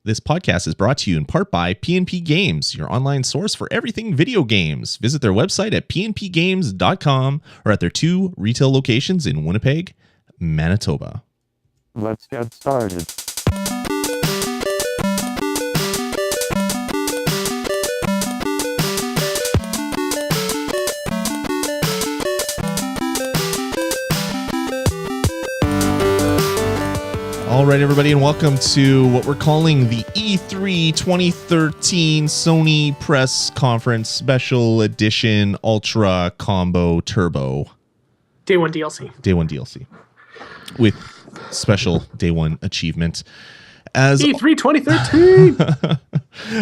This podcast is brought to you in part by PNP Games, your online source for everything video games. Visit their website at pnpgames.com or at their 2 retail locations in Winnipeg, Manitoba. Let's get started. All right, everybody, and welcome to what we're calling the E3 2013 Sony Press Conference Special Edition Ultra Combo Turbo. Day 1 DLC. Day 1 DLC. With special Day 1 achievement. As E3 2013!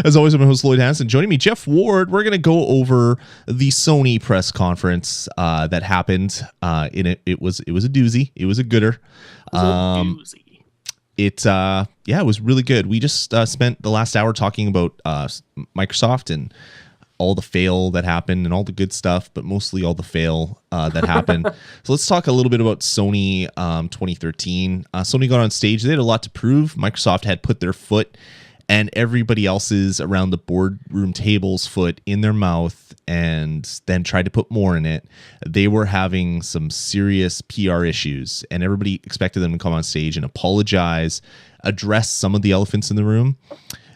As always, I'm your host, Lloyd Hansen. Joining me, Jeff Ward. We're going to go over the Sony press conference that happened. It was a doozy. It was a gooder. It was really good. We just spent the last hour talking about Microsoft and all the fail that happened and all the good stuff, but mostly all the fail that happened. So let's talk a little bit about Sony 2013. Sony got on stage. They had a lot to prove. Microsoft had put their foot and everybody else's around the boardroom table's foot in their mouth and then tried to put more in it. They were having some serious PR issues, and everybody expected them to come on stage and apologize, address some of the elephants in the room.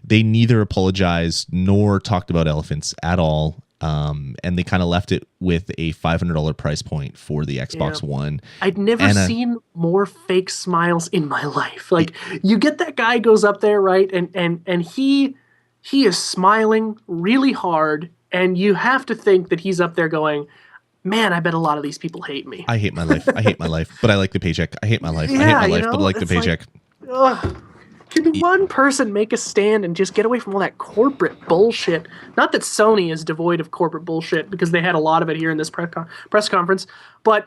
They neither apologized nor talked about elephants at all. And they kind of left it with a $500 price point for the Xbox One. I'd never seen more fake smiles in my life. Like, you get that guy goes up there, right? And he is smiling really hard, and you have to think that he's up there going, man, I bet a lot of these people hate me. I hate my life. I hate my life, but I like the paycheck. I hate my life. I hate my life, but I like the paycheck. Can one person make a stand and just get away from all that corporate bullshit? Not that Sony is devoid of corporate bullshit, because they had a lot of it here in this press conference, but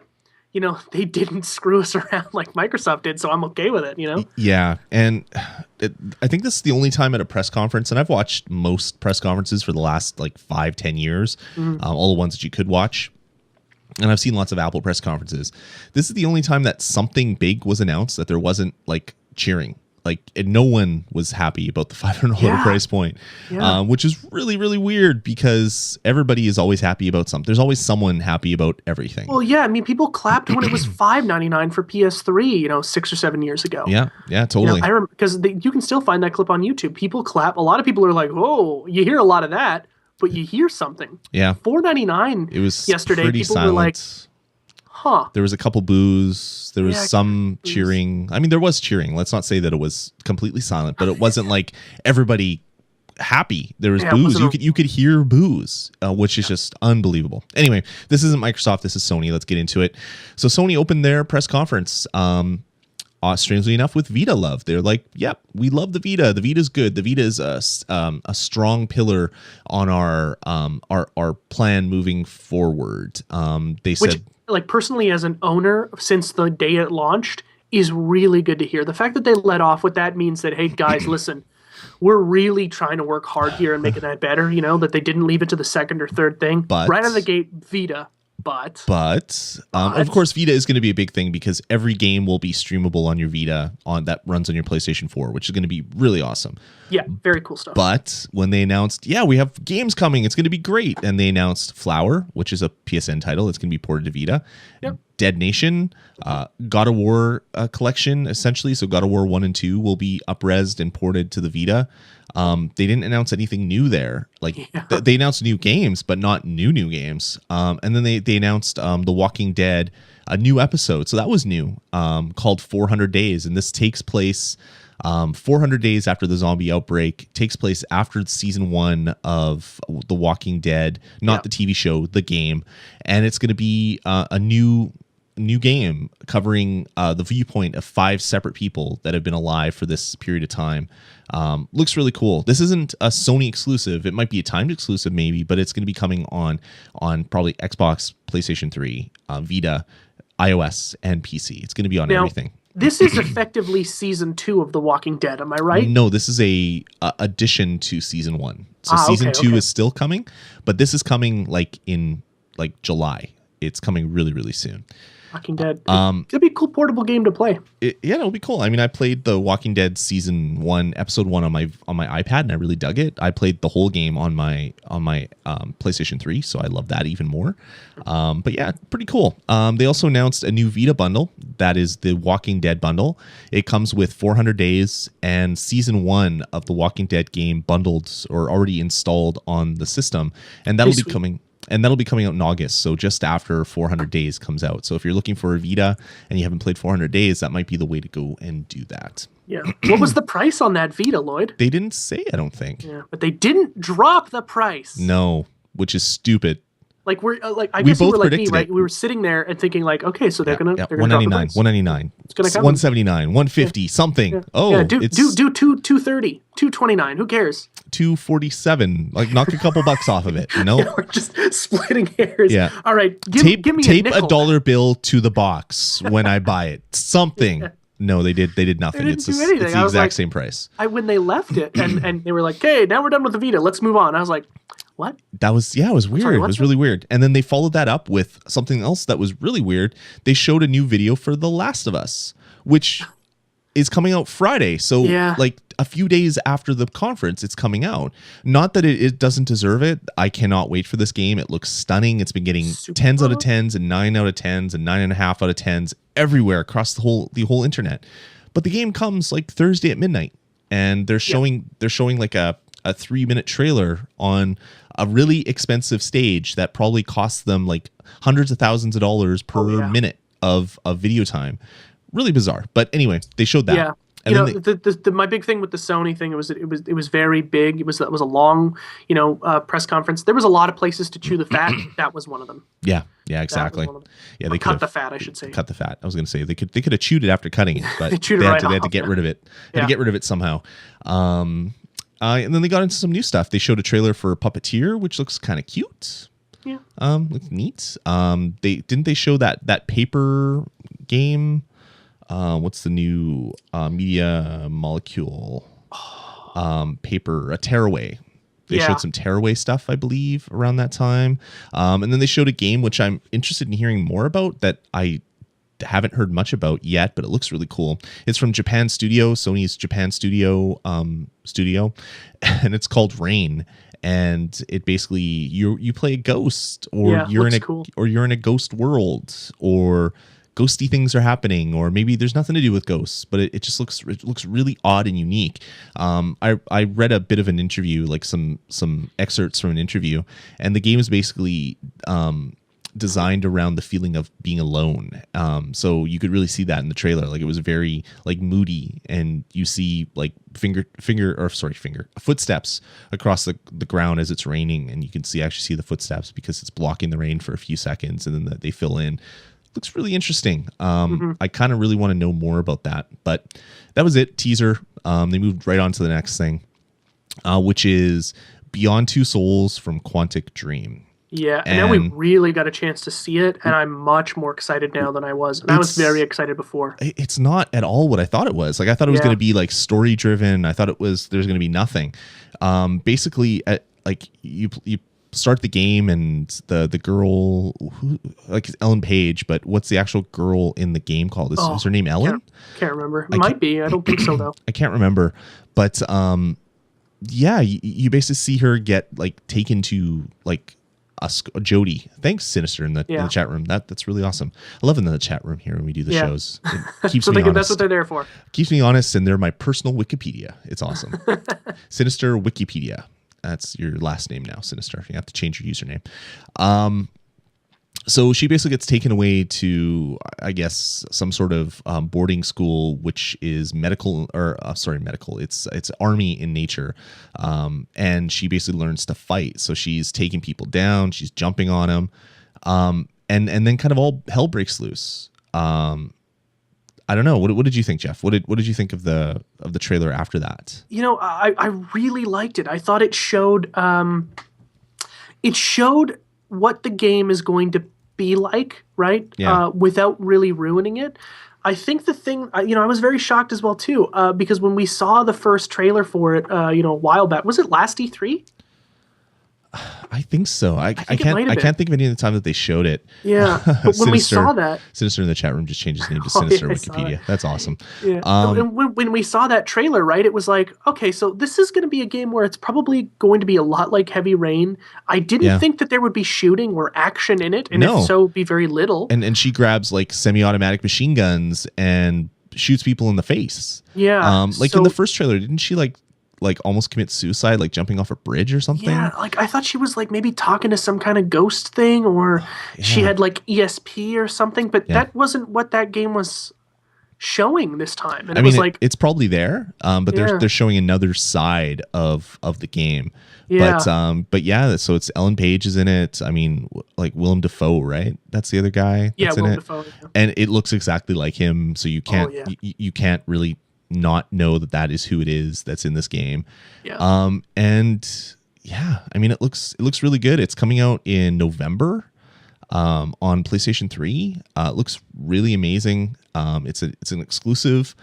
you know, they didn't screw us around like Microsoft did, so I'm okay with it, you know? Yeah, and I think this is the only time at a press conference, and I've watched most press conferences for the last like 5-10 years, all the ones that you could watch. And I've seen lots of Apple press conferences. This is the only time that something big was announced that there wasn't like cheering. Like, and no one was happy about the $500 price point, which is really, really weird because everybody is always happy about something. There's always someone happy about everything. Well, yeah, I mean, people clapped when it was $5.99 for PS3, you know, 6 or 7 years ago. Yeah, totally. You know, I remember, because you can still find that clip on YouTube. People clap. A lot of people are like, "Oh, you hear a lot of that, but you hear something." Yeah, $4.99. It was yesterday. Pretty people silent. were like, "Huh." There was a couple boos. There was some cheering. I mean, there was cheering. Let's not say that it was completely silent, but it wasn't like everybody happy. There was boos. You could hear boos, which is just unbelievable. Anyway, this isn't Microsoft. This is Sony. Let's get into it. So Sony opened their press conference. Strangely enough, with Vita love. They're like, "Yep, we love the Vita. The Vita's good. The Vita is a strong pillar on our plan moving forward." They said. Like, personally, as an owner, since the day it launched, is really good to hear. The fact that they let off with that means that, hey, guys, listen, we're really trying to work hard here and making that better, you know, that they didn't leave it to the second or third thing. But, right out of the gate, Vita. But of course, Vita is going to be a big thing because every game will be streamable on your Vita that runs on your PlayStation 4, which is going to be really awesome. Yeah, very cool stuff. But when they announced, we have games coming, it's going to be great. And they announced Flower, which is a PSN title. It's going to be ported to Vita. Yep. Dead Nation, God of War collection, essentially. So God of War 1 and 2 will be up-resed and ported to the Vita. They didn't announce anything new there. They announced new games, but not new games. And then they announced The Walking Dead, a new episode. So that was new, called 400 Days. And this takes place 400 days after the zombie outbreak, takes place after season 1 of The Walking Dead, not the TV show, the game. And it's going to be a new game covering the viewpoint of 5 separate people that have been alive for this period of time. Looks really cool. This isn't a Sony exclusive. It might be a timed exclusive maybe, but it's going to be coming on probably Xbox, PlayStation 3, Vita, iOS, and PC. It's going to be on everything. This is effectively season 2 of The Walking Dead. Am I right? No, this is a addition to season 1. So season 2 is still coming, but this is coming in July. It's coming really, really soon. Walking Dead. It'd be a cool portable game to play. Yeah, it'll be cool. I mean, I played the Walking Dead season 1, episode 1 on my iPad, and I really dug it. I played the whole game on my PlayStation 3, so I love that even more. But yeah, pretty cool. They also announced a new Vita bundle. That is the Walking Dead bundle. It comes with 400 days and season 1 of the Walking Dead game bundled or already installed on the system, and that'll be coming. And that'll be coming out in August, so just after 400 days comes out. So if you're looking for a Vita and you haven't played 400 days, that might be the way to go and do that. Yeah. What was the price on that Vita, Lloyd? They didn't say, I don't think. Yeah, but they didn't drop the price. No, which is stupid. Like I guess you were like me, right? It. We were sitting there and thinking like, okay, so they're gonna $199, $199. It's gonna come $179, $150, something. Yeah. Oh, yeah, do 230, $229. Who cares? $247. Like, knock a couple bucks off of it. You know, we're just splitting hairs. Yeah. All right, give me tape a nickel. a dollar bill to the box when I buy it. Something. Yeah. No, they did nothing. It's the exact same price. When they left it and they were like, "Okay, now we're done with the Vita. Let's move on." I was like, "What?" It was weird. Sorry, it was really weird. And then they followed that up with something else that was really weird. They showed a new video for The Last of Us, which is coming out Friday. So like a few days after the conference, it's coming out. Not that it doesn't deserve it. I cannot wait for this game. It looks stunning. It's been getting 10s out of 10s and 9 out of 10s and 9.5 out of 10s everywhere across the whole internet. But the game comes like Thursday at midnight, and they're showing like a 3-minute trailer on a really expensive stage that probably costs them like hundreds of thousands of dollars per minute of video time. Really bizarre. But anyway, they showed that. Yeah. And my big thing with the Sony thing was it was very big. It was a long, press conference. There was a lot of places to chew the fat. That was one of them. Yeah, exactly. Yeah, they cut the fat. I should say cut the fat. I was going to say they could have chewed it after cutting it, but they had to get rid of it. They had to get rid of it somehow. And then they got into some new stuff. They showed a trailer for Puppeteer, which looks kind of cute. Yeah. Looks neat. They show that paper game. What's the new media molecule paper? A Tearaway. They showed some Tearaway stuff, I believe, around that time. And then they showed a game which I'm interested in hearing more about that I haven't heard much about yet, but it looks really cool. It's from Japan Studio, Sony's Japan Studio studio, and it's called Rain. And it basically you play a ghost, or you're in a ghost world, or ghosty things are happening, or maybe there's nothing to do with ghosts, but it just looks really odd and unique. I read a bit of an interview, like some excerpts from an interview, and the game is basically designed around the feeling of being alone. So you could really see that in the trailer. Like, it was very like moody, and you see like footsteps across the ground as it's raining, and you can actually see the footsteps because it's blocking the rain for a few seconds, and then they fill in. Looks really interesting. I kind of really want to know more about that, but that was it. Teaser. They moved right on to the next thing, which is Beyond Two Souls from Quantic Dream. Yeah, and now we really got a chance to see it, and I'm much more excited now than I was. And I was very excited before. It's not at all what I thought it was. Like, I thought it was going to be like story driven. I thought there's going to be nothing. Basically, like you start the game, and the girl, like Ellen Page, but what's the actual girl in the game called? Is her name Ellen? Can't remember. It might be. I don't think so though. I can't remember. But you basically see her get like taken to like a Jody. Thanks, Sinister, in the chat room. That's really awesome. I love it in the chat room here when we do the shows. It keeps me honest. That's what they're there for. Keeps me honest, and they're my personal Wikipedia. It's awesome. Sinister Wikipedia. That's your last name now, Sinister. You have to change your username. So she basically gets taken away to, I guess, some sort of boarding school, which is medical. It's army in nature, and she basically learns to fight. So she's taking people down. She's jumping on them, and then kind of all hell breaks loose. I don't know. What did you think, Jeff? What did you think of the trailer after that? I really liked it. I thought it showed what the game is going to be like, right? Yeah. Without really ruining it. I think the thing, I was very shocked as well too, because when we saw the first trailer for it, a while back, was it last E3? I think so. I think it might have I been. can't think of any of the time that they showed it. Yeah, but when we saw that, Sinister in the chat room just changed his name to Oh, Sinister yeah, I saw Wikipedia. That's awesome. yeah, and when we saw that trailer, right, it was like, okay, so this is going to be a game where it's probably going to be a lot like Heavy Rain. I didn't Yeah. think that there would be shooting or action in it, and No. if so, be very little. And she grabs like semi-automatic machine guns and shoots people in the face. Yeah, like so- in the first trailer, didn't she like almost commit suicide, like jumping off a bridge or something? Yeah, like I thought she was like maybe talking to some kind of ghost thing, or she had like ESP or something, but that wasn't what that game was showing this time. And I it mean, was like, it's probably there, but Yeah. they're showing another side of the game. Yeah. But yeah, so it's Ellen Page is in it. I mean, like Willem Dafoe, right? That's the other guy yeah, that's in Willem it, Dafoe. Yeah. and it looks exactly like him. So you can't yeah. you can't really not know that is who it is that's in this game. Yeah. And yeah, I mean, it looks really good. It's coming out in November. On PlayStation 3. It looks really amazing. It's an exclusive.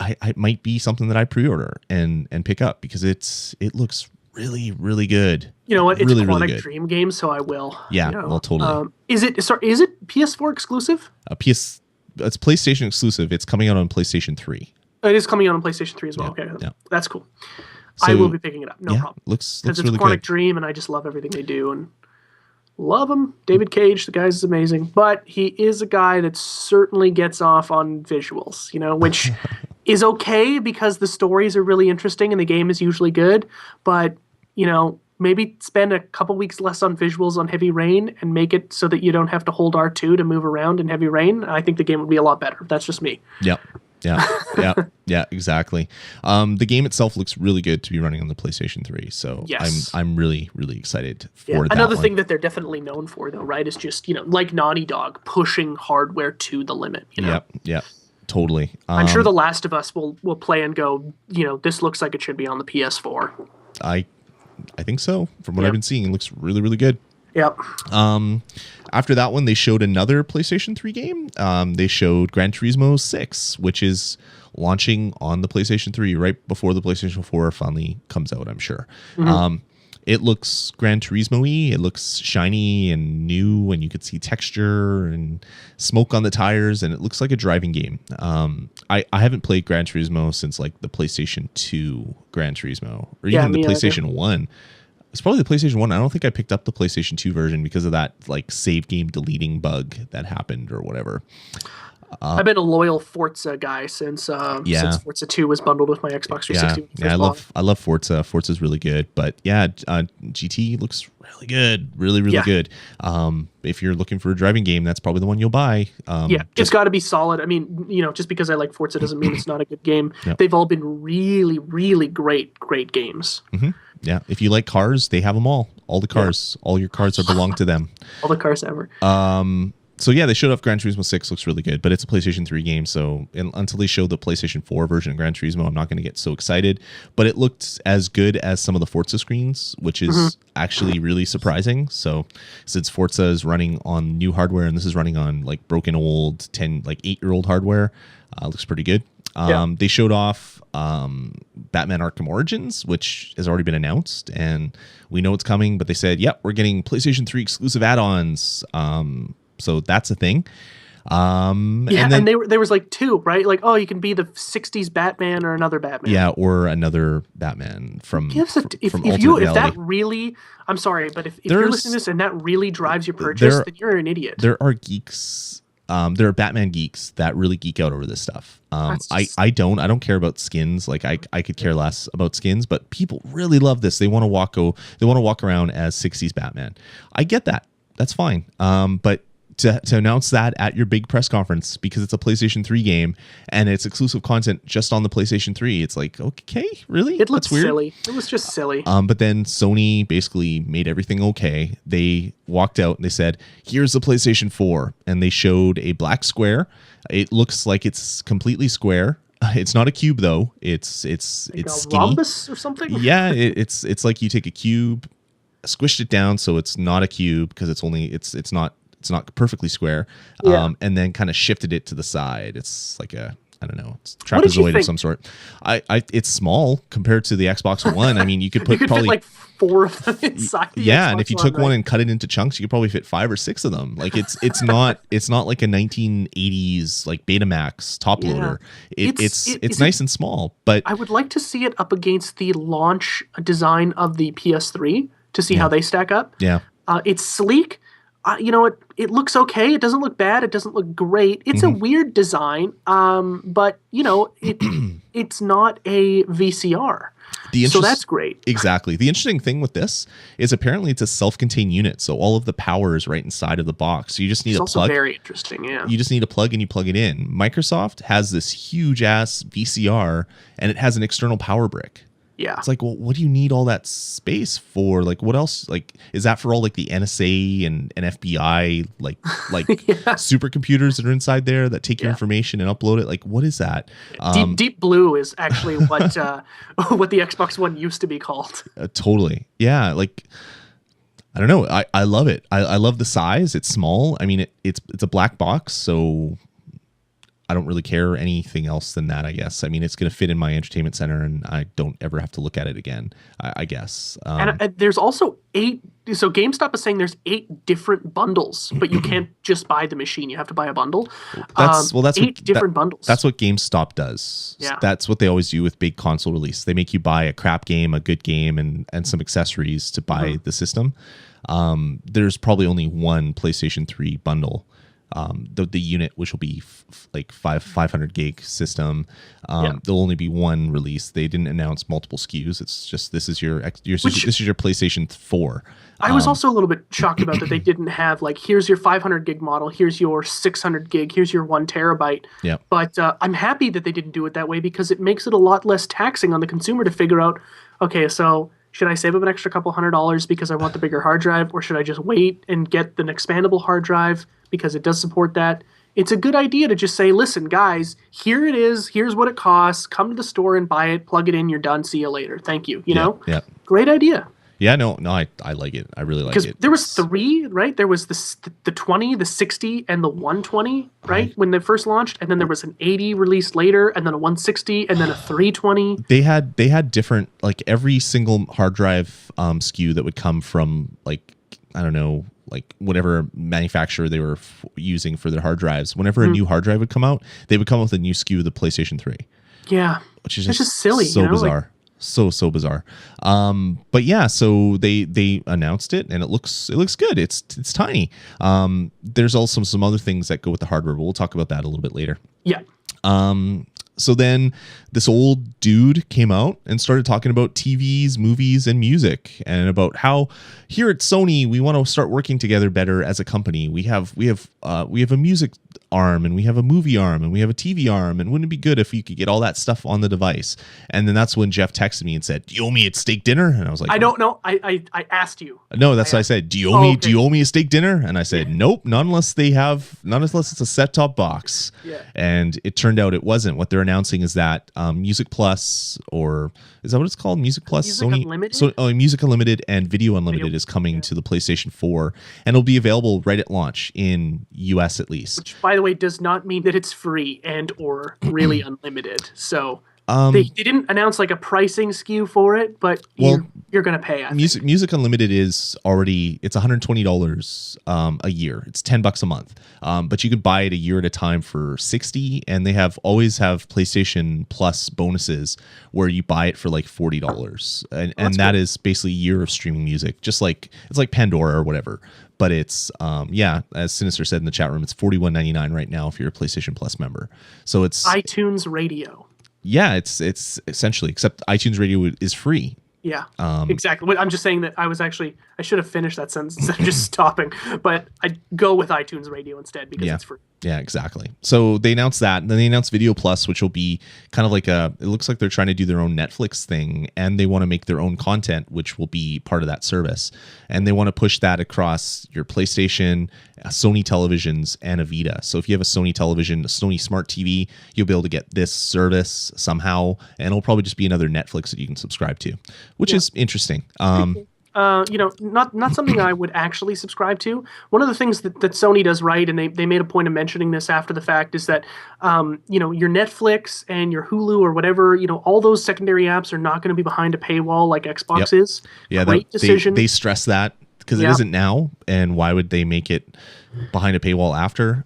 It might be something that I pre-order and pick up because it looks really, really good. You know what? It's really, a really Quantic good. Dream game, so I will. Yeah, you know. well, totally. Is it PS4 exclusive? It's PlayStation exclusive. It's coming out on PlayStation 3. It is coming out on PlayStation 3 as well. Yeah, Okay, yeah. That's cool. So, I will be picking it up. No yeah, problem. looks Because it's really Quantic good. Dream, and I just love everything they do, and love him. David Cage, the guy's amazing, but he is a guy that certainly gets off on visuals, you know, which is okay because the stories are really interesting and the game is usually good, but you know, maybe spend a couple weeks less on visuals on Heavy Rain and make it so that you don't have to hold R2 to move around in Heavy Rain. I think the game would be a lot better. That's just me. Yep. Yeah, exactly. The game itself looks really good to be running on the PlayStation 3. So Yes. I'm really, really excited for that. Another one. thing that they're definitely known for, though, right, is just, you know, like Naughty Dog, pushing hardware to the limit. You know? Yep. Totally. I'm sure The Last of Us will play and go, you know, this looks like it should be on the PS4. I think so. From what Yep. I've been seeing, it looks really, really good. Yep. After that one, they showed another PlayStation 3 game. They showed Gran Turismo 6, which is launching on the PlayStation 3 right before the PlayStation 4 finally comes out, I'm sure. It looks Gran Turismo-y. It looks shiny and new, and you could see texture and smoke on the tires, and it looks like a driving game. I haven't played Gran Turismo since like the PlayStation 2 Gran Turismo, or even the me either. PlayStation 1. It's probably the PlayStation 1. I don't think I picked up the PlayStation 2 version because of that like save game deleting bug that happened or whatever. I've been a loyal Forza guy since Forza 2 was bundled with my Xbox 360. when it Yeah, first I love Forza. Forza's really good, but yeah, GT looks really good, really Yeah. good. If you're looking for a driving game, that's probably the one you'll buy. It's got to be solid. I mean, you know, just because I like Forza doesn't mean it's not a good game. Yep. They've all been really, really great games. Yeah, if you like cars, they have them all. All the cars, all your cars belong to them. All the cars ever. So yeah, they showed off Gran Turismo 6. Looks really good, but it's a PlayStation 3 game. So until they show the PlayStation 4 version of Gran Turismo, I'm not going to get so excited. But it looked as good as some of the Forza screens, which is actually really surprising. So since Forza is running on new hardware and this is running on like broken old 8-year-old hardware, looks pretty good. They showed off Batman Arkham Origins, which has already been announced, and we know it's coming. But they said, "Yep, we're getting PlayStation 3 exclusive add-ons." So that's a thing. And then, there was like two, right? Like, oh, you can be the '60s Batman or another Batman. yeah, or another Batman from If that really, I'm sorry, but if you're listening to this and that really drives your purchase, then you're an idiot. There are geeks. There are Batman geeks that really geek out over this stuff. I don't care about skins. Like I could care less about skins, but people really love this. They want to walk around as 60s Batman. I get that. That's fine. But to announce that at your big press conference because it's a PlayStation 3 game and it's exclusive content just on the PlayStation 3, it's like, okay, really? It looks That's weird. silly. It was just silly. But then Sony basically made everything okay. They walked out and they said, here's the PlayStation 4. And they showed a black square. It looks like it's completely square. It's not a cube though. It's like skinny. a rhombus or something. Yeah, it's like you take a cube, squished it down so it's not a cube because it's not perfectly square. Yeah. And then kind of shifted it to the side. It's like a I don't know. It's What did you trapezoid of think? some sort. It's small compared to the Xbox One. I mean, you could put You could probably fit like 4 of them inside. The yeah, and Xbox if you One, took one and cut it into chunks, you could probably fit 5 or 6 of them. Like it's not like a 1980s like Betamax top Yeah. loader. It's It's nice and small, but I would like to see it up against the launch design of the PS3 to see how they stack up. yeah. It's sleek. You know, it looks okay. It doesn't look bad. It doesn't look great. It's a weird design, but you know, it's not a VCR. So that's great. Exactly. The interesting thing with this is apparently it's a self-contained unit, so all of the power is right inside of the box. So you just need It's a also plug. very interesting. Yeah. You just need a plug and you plug it in. Microsoft has this huge ass VCR and it has an external power brick. Yeah. It's like, well, what do you need all that space for? Like, what else? Like, is that for all like the NSA and FBI, like supercomputers that are inside there that take your information and upload it? Like, what is that? Deep Blue is actually what what the Xbox One used to be called. Totally. Yeah. Like, I don't know. I love it. I love the size. It's small. I mean, it's a black box, so I don't really care anything else than that, I guess. I mean, it's going to fit in my entertainment center and I don't ever have to look at it again, I guess. And there's also 8. So GameStop is saying there's 8 different bundles, but you can't just buy the machine. You have to buy a bundle. That's 8 different bundles. That's what GameStop does. Yeah. That's what they always do with big console release. They make you buy a crap game, a good game, and some accessories to buy the system. There's probably only one PlayStation 3 bundle. The unit, which will be like 500 gig system. There'll only be one release. They didn't announce multiple SKUs. It's just this is your PlayStation 4. I was also a little bit shocked about that they didn't have like, here's your 500 gig model, here's your 600 gig, here's your 1 terabyte. Yeah. But I'm happy that they didn't do it that way because it makes it a lot less taxing on the consumer to figure out, okay, so should I save up an extra couple $100 because I want the bigger hard drive, or should I just wait and get an expandable hard drive because it does support that? It's a good idea to just say, listen, guys, here it is. Here's what it costs. Come to the store and buy it. Plug it in. You're done. See you later. Thank you. You know? Yeah. Great idea. Yeah, no, I like it. I really like it. Because there was 3, right? There was the 20, the 60, and the 120, right? When they first launched. And then there was an 80 released later, and then a 160, and then a 320. They had different, like every single hard drive SKU that would come from like, I don't know, like whatever manufacturer they were using for their hard drives. Whenever a new hard drive would come out, they would come with a new SKU of the PlayStation 3. Yeah. Which is it's just silly. So bizarre. Like, so bizarre. But yeah, so they announced it and it looks good. It's tiny. There's also some other things that go with the hardware, but we'll talk about that a little bit later. Yeah. So then this old dude came out and started talking about TVs, movies, and music, and about how here at Sony we want to start working together better as a company. We have a music arm, and we have a movie arm, and we have a TV arm, and wouldn't it be good if you could get all that stuff on the device? And then that's when Jeff texted me and said, "Do you owe me a steak dinner?" And I was like, I don't know. I asked you. No, that's what I said. Do you owe me? Do you owe me a steak dinner? And I said, nope, not unless it's a set top box. Yeah. And it turned out it wasn't. What they're announcing is that Music Plus, or is that what it's called? Music Plus, Music Sony, Unlimited? Music Unlimited and Video Unlimited is coming to the PlayStation 4, and it'll be available right at launch in US at least. Which, by the way, does not mean that it's free and or really unlimited. So they didn't announce like a pricing SKU for it, but you're going to pay. I think. Music Unlimited is already, it's $120 a year. It's $10 a month. But you can buy it a year at a time for $60, and they always have PlayStation Plus bonuses where you buy it for like $40. And that is basically a year of streaming music, just like it's like Pandora or whatever. But it's as Sinister said in the chat room, it's $41.99 right now if you're a PlayStation Plus member. So it's iTunes Radio. Yeah, it's essentially, except iTunes Radio is free. Yeah, exactly. I'm just saying that I should have finished that sentence instead of just stopping, but I go with iTunes Radio instead because it's free. Yeah, exactly. So they announced that, and then they announced Video Plus, which will be kind of like it looks like they're trying to do their own Netflix thing, and they want to make their own content, which will be part of that service. And they want to push that across your PlayStation, Sony televisions, and a Vita. So if you have a Sony television, a Sony Smart TV, you'll be able to get this service somehow, and it'll probably just be another Netflix that you can subscribe to, which is interesting. not something I would actually subscribe to. One of the things that Sony does right, and they made a point of mentioning this after the fact, is that your Netflix and your Hulu or whatever, all those secondary apps are not going to be behind a paywall like Xbox is. Yeah, Great decision. They stress that because it isn't now, and why would they make it behind a paywall after?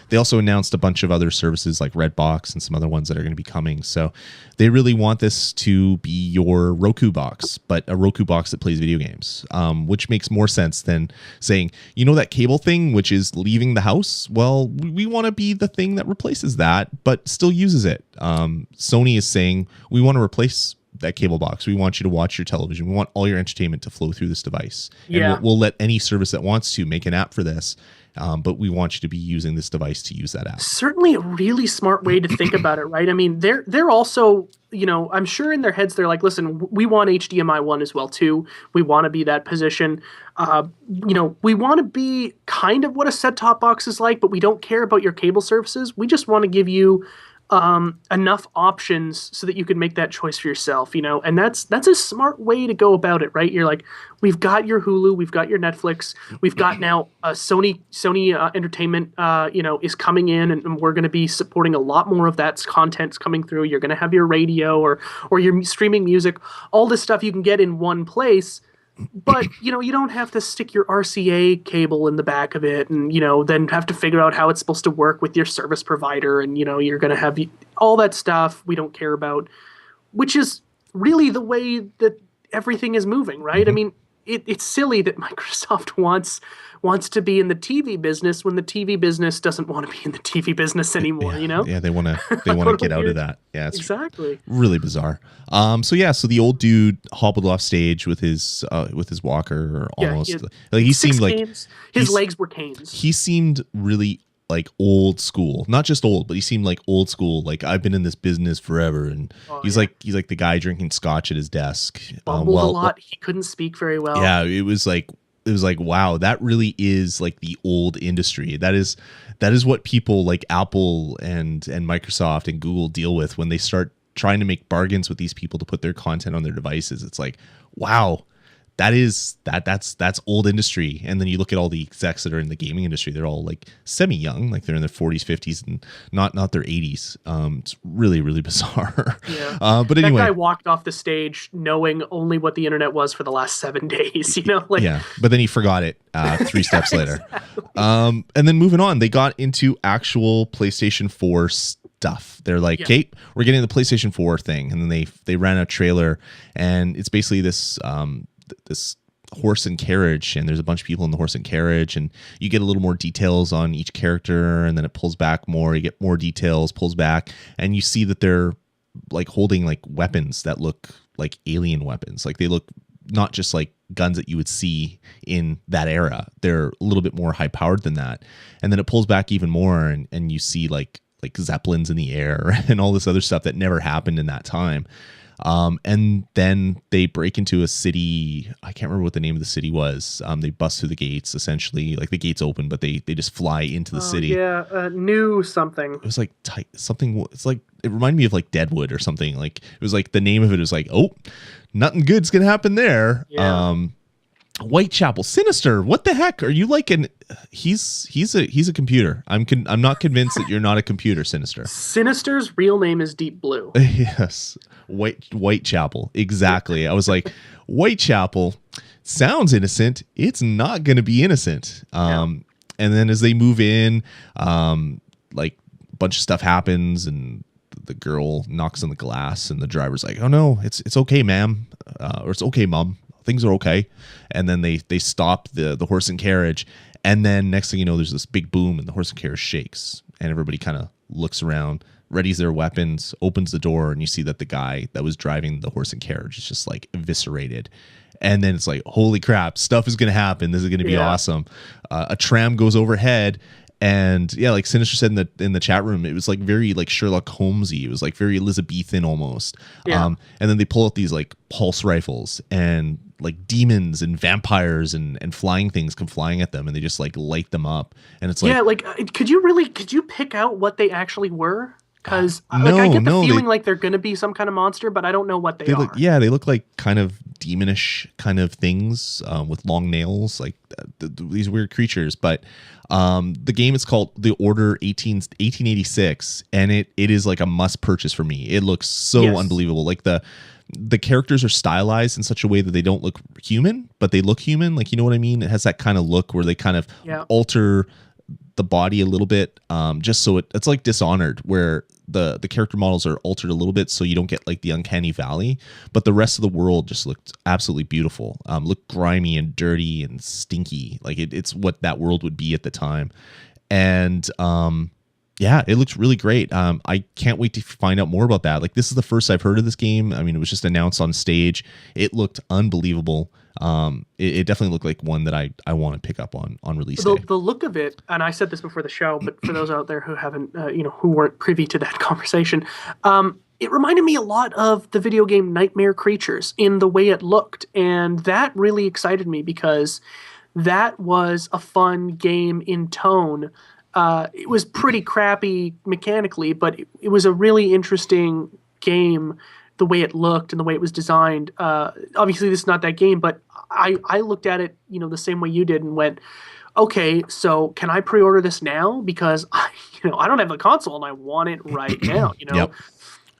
They also announced a bunch of other services like Redbox and some other ones that are going to be coming. So they really want this to be your Roku box, but a Roku box that plays video games, which makes more sense than saying, that cable thing, which is leaving the house. Well, we want to be the thing that replaces that, but still uses it. Sony is saying we want to replace that cable box. We want you to watch your television. We want all your entertainment to flow through this device. And we'll let any service that wants to make an app for this. But we want you to be using this device to use that app. Certainly a really smart way to think about it, right? I mean, they're also, I'm sure in their heads they're like, listen, we want HDMI 1 as well too. We want to be that position. We want to be kind of what a set-top box is like, but we don't care about your cable services. We just want to give you enough options so that you can make that choice for yourself, and that's a smart way to go about it, right? You're like, we've got your Hulu, we've got your Netflix, we've got now Sony Entertainment, is coming in, and we're going to be supporting a lot more of that content coming through. You're going to have your radio or your streaming music, all this stuff you can get in one place. But, you don't have to stick your RCA cable in the back of it and, then have to figure out how it's supposed to work with your service provider. And, you're going to have all that stuff we don't care about, which is really the way that everything is moving, right? I mean, it's silly that Microsoft wants to be in the TV business when the TV business doesn't want to be in the TV business anymore, Yeah, they want to get out of that. Yeah, it's exactly really bizarre. So the old dude hobbled off stage with his walker, or almost he seemed like canes. His legs were canes. He seemed really like old school, not just old, but he seemed like old school. Like, I've been in this business forever, and he's like the guy drinking scotch at his desk. Bumbled a lot. He couldn't speak very well. Yeah, it was like, wow, that really is like the old industry. That is what people like Apple and Microsoft and Google deal with when they start trying to make bargains with these people to put their content on their devices. It's like, wow, that's old industry. And then you look at all the execs that are in the gaming industry, they're all like semi-young, like they're in their 40s, 50s, and not their 80s. It's really, really bizarre. Yeah. But anyway, that guy walked off the stage knowing only what the internet was for the last 7 days, yeah, but then he forgot it 3 steps later. Exactly. And then moving on, they got into actual PlayStation 4 stuff. They're like, Kate, we're getting the PlayStation 4 thing. And then they ran a trailer, and it's basically this horse and carriage, and there's a bunch of people in the horse and carriage, and you get a little more details on each character, and then it pulls back more, you get more details, pulls back, and you see that they're like holding like weapons that look like alien weapons. Like, they look not just like guns that you would see in that era. They're a little bit more high powered than that. And then it pulls back even more, and you see like zeppelins in the air and all this other stuff that never happened in that time. And then they break into a city. I can't remember what the name of the city was. They bust through the gates, essentially. Like, the gates open, but they just fly into the city. Yeah, new something. It was like something. It's like, it reminded me of like Deadwood or something. Like, it was like the name of it was like, oh, nothing good's gonna happen there. Yeah. Whitechapel, Sinister. What the heck are you like? He's a computer. I'm not convinced that you're not a computer, Sinister. Sinister's real name is Deep Blue. Yes, Whitechapel. Exactly. I was like, Whitechapel sounds innocent. It's not going to be innocent. And then as they move in, like, a bunch of stuff happens, and the girl knocks on the glass, and the driver's like, "Oh no, it's okay, ma'am," or "It's okay, mom. Things are okay." And then they stop the horse and carriage, and then next thing you know, there's this big boom, and the horse and carriage shakes, and everybody kind of looks around, readies their weapons, opens the door, and you see that the guy that was driving the horse and carriage is just like eviscerated. And then it's like, holy crap, stuff is going to happen. This is going to be awesome. A tram goes overhead. And yeah, like Sinister said in the chat room, it was like very like Sherlock Holmesy. It was like very Elizabethan almost. Yeah. And then they pull out these like pulse rifles, and like demons and vampires and flying things come flying at them, and they just like light them up. And it's like, yeah, like could you pick out what they actually were? Because I No, get the no, feeling like they're going to be some kind of monster, but I don't know what they are. They look like kind of demonish kind of things with long nails, like these weird creatures. But the game is called The Order 1886, and it is like a must purchase for me. It looks so unbelievable. Like the characters are stylized in such a way that they don't look human, but they look human. Like, you know what I mean? It has that kind of look where they kind of alter the body a little bit, just so it's like Dishonored, where the character models are altered a little bit so you don't get like the uncanny valley, but the rest of the world just looked absolutely beautiful. Looked grimy and dirty and stinky, like it's what that world would be at the time. And yeah, it looks really great. I can't wait to find out more about that. Like, this is the first I've heard of this game. I mean, it was just announced on stage. It looked unbelievable. It definitely looked like one that I want to pick up on release day. The look of it, and I said this before the show, but for those out there who haven't, who weren't privy to that conversation, it reminded me a lot of the video game Nightmare Creatures in the way it looked, and that really excited me because that was a fun game in tone. It was pretty crappy mechanically, but it was a really interesting game, the way it looked and the way it was designed. Obviously, this is not that game, but I looked at it, the same way you did and went, okay, so can I pre-order this now? Because I don't have the console and I want it right now. Yep.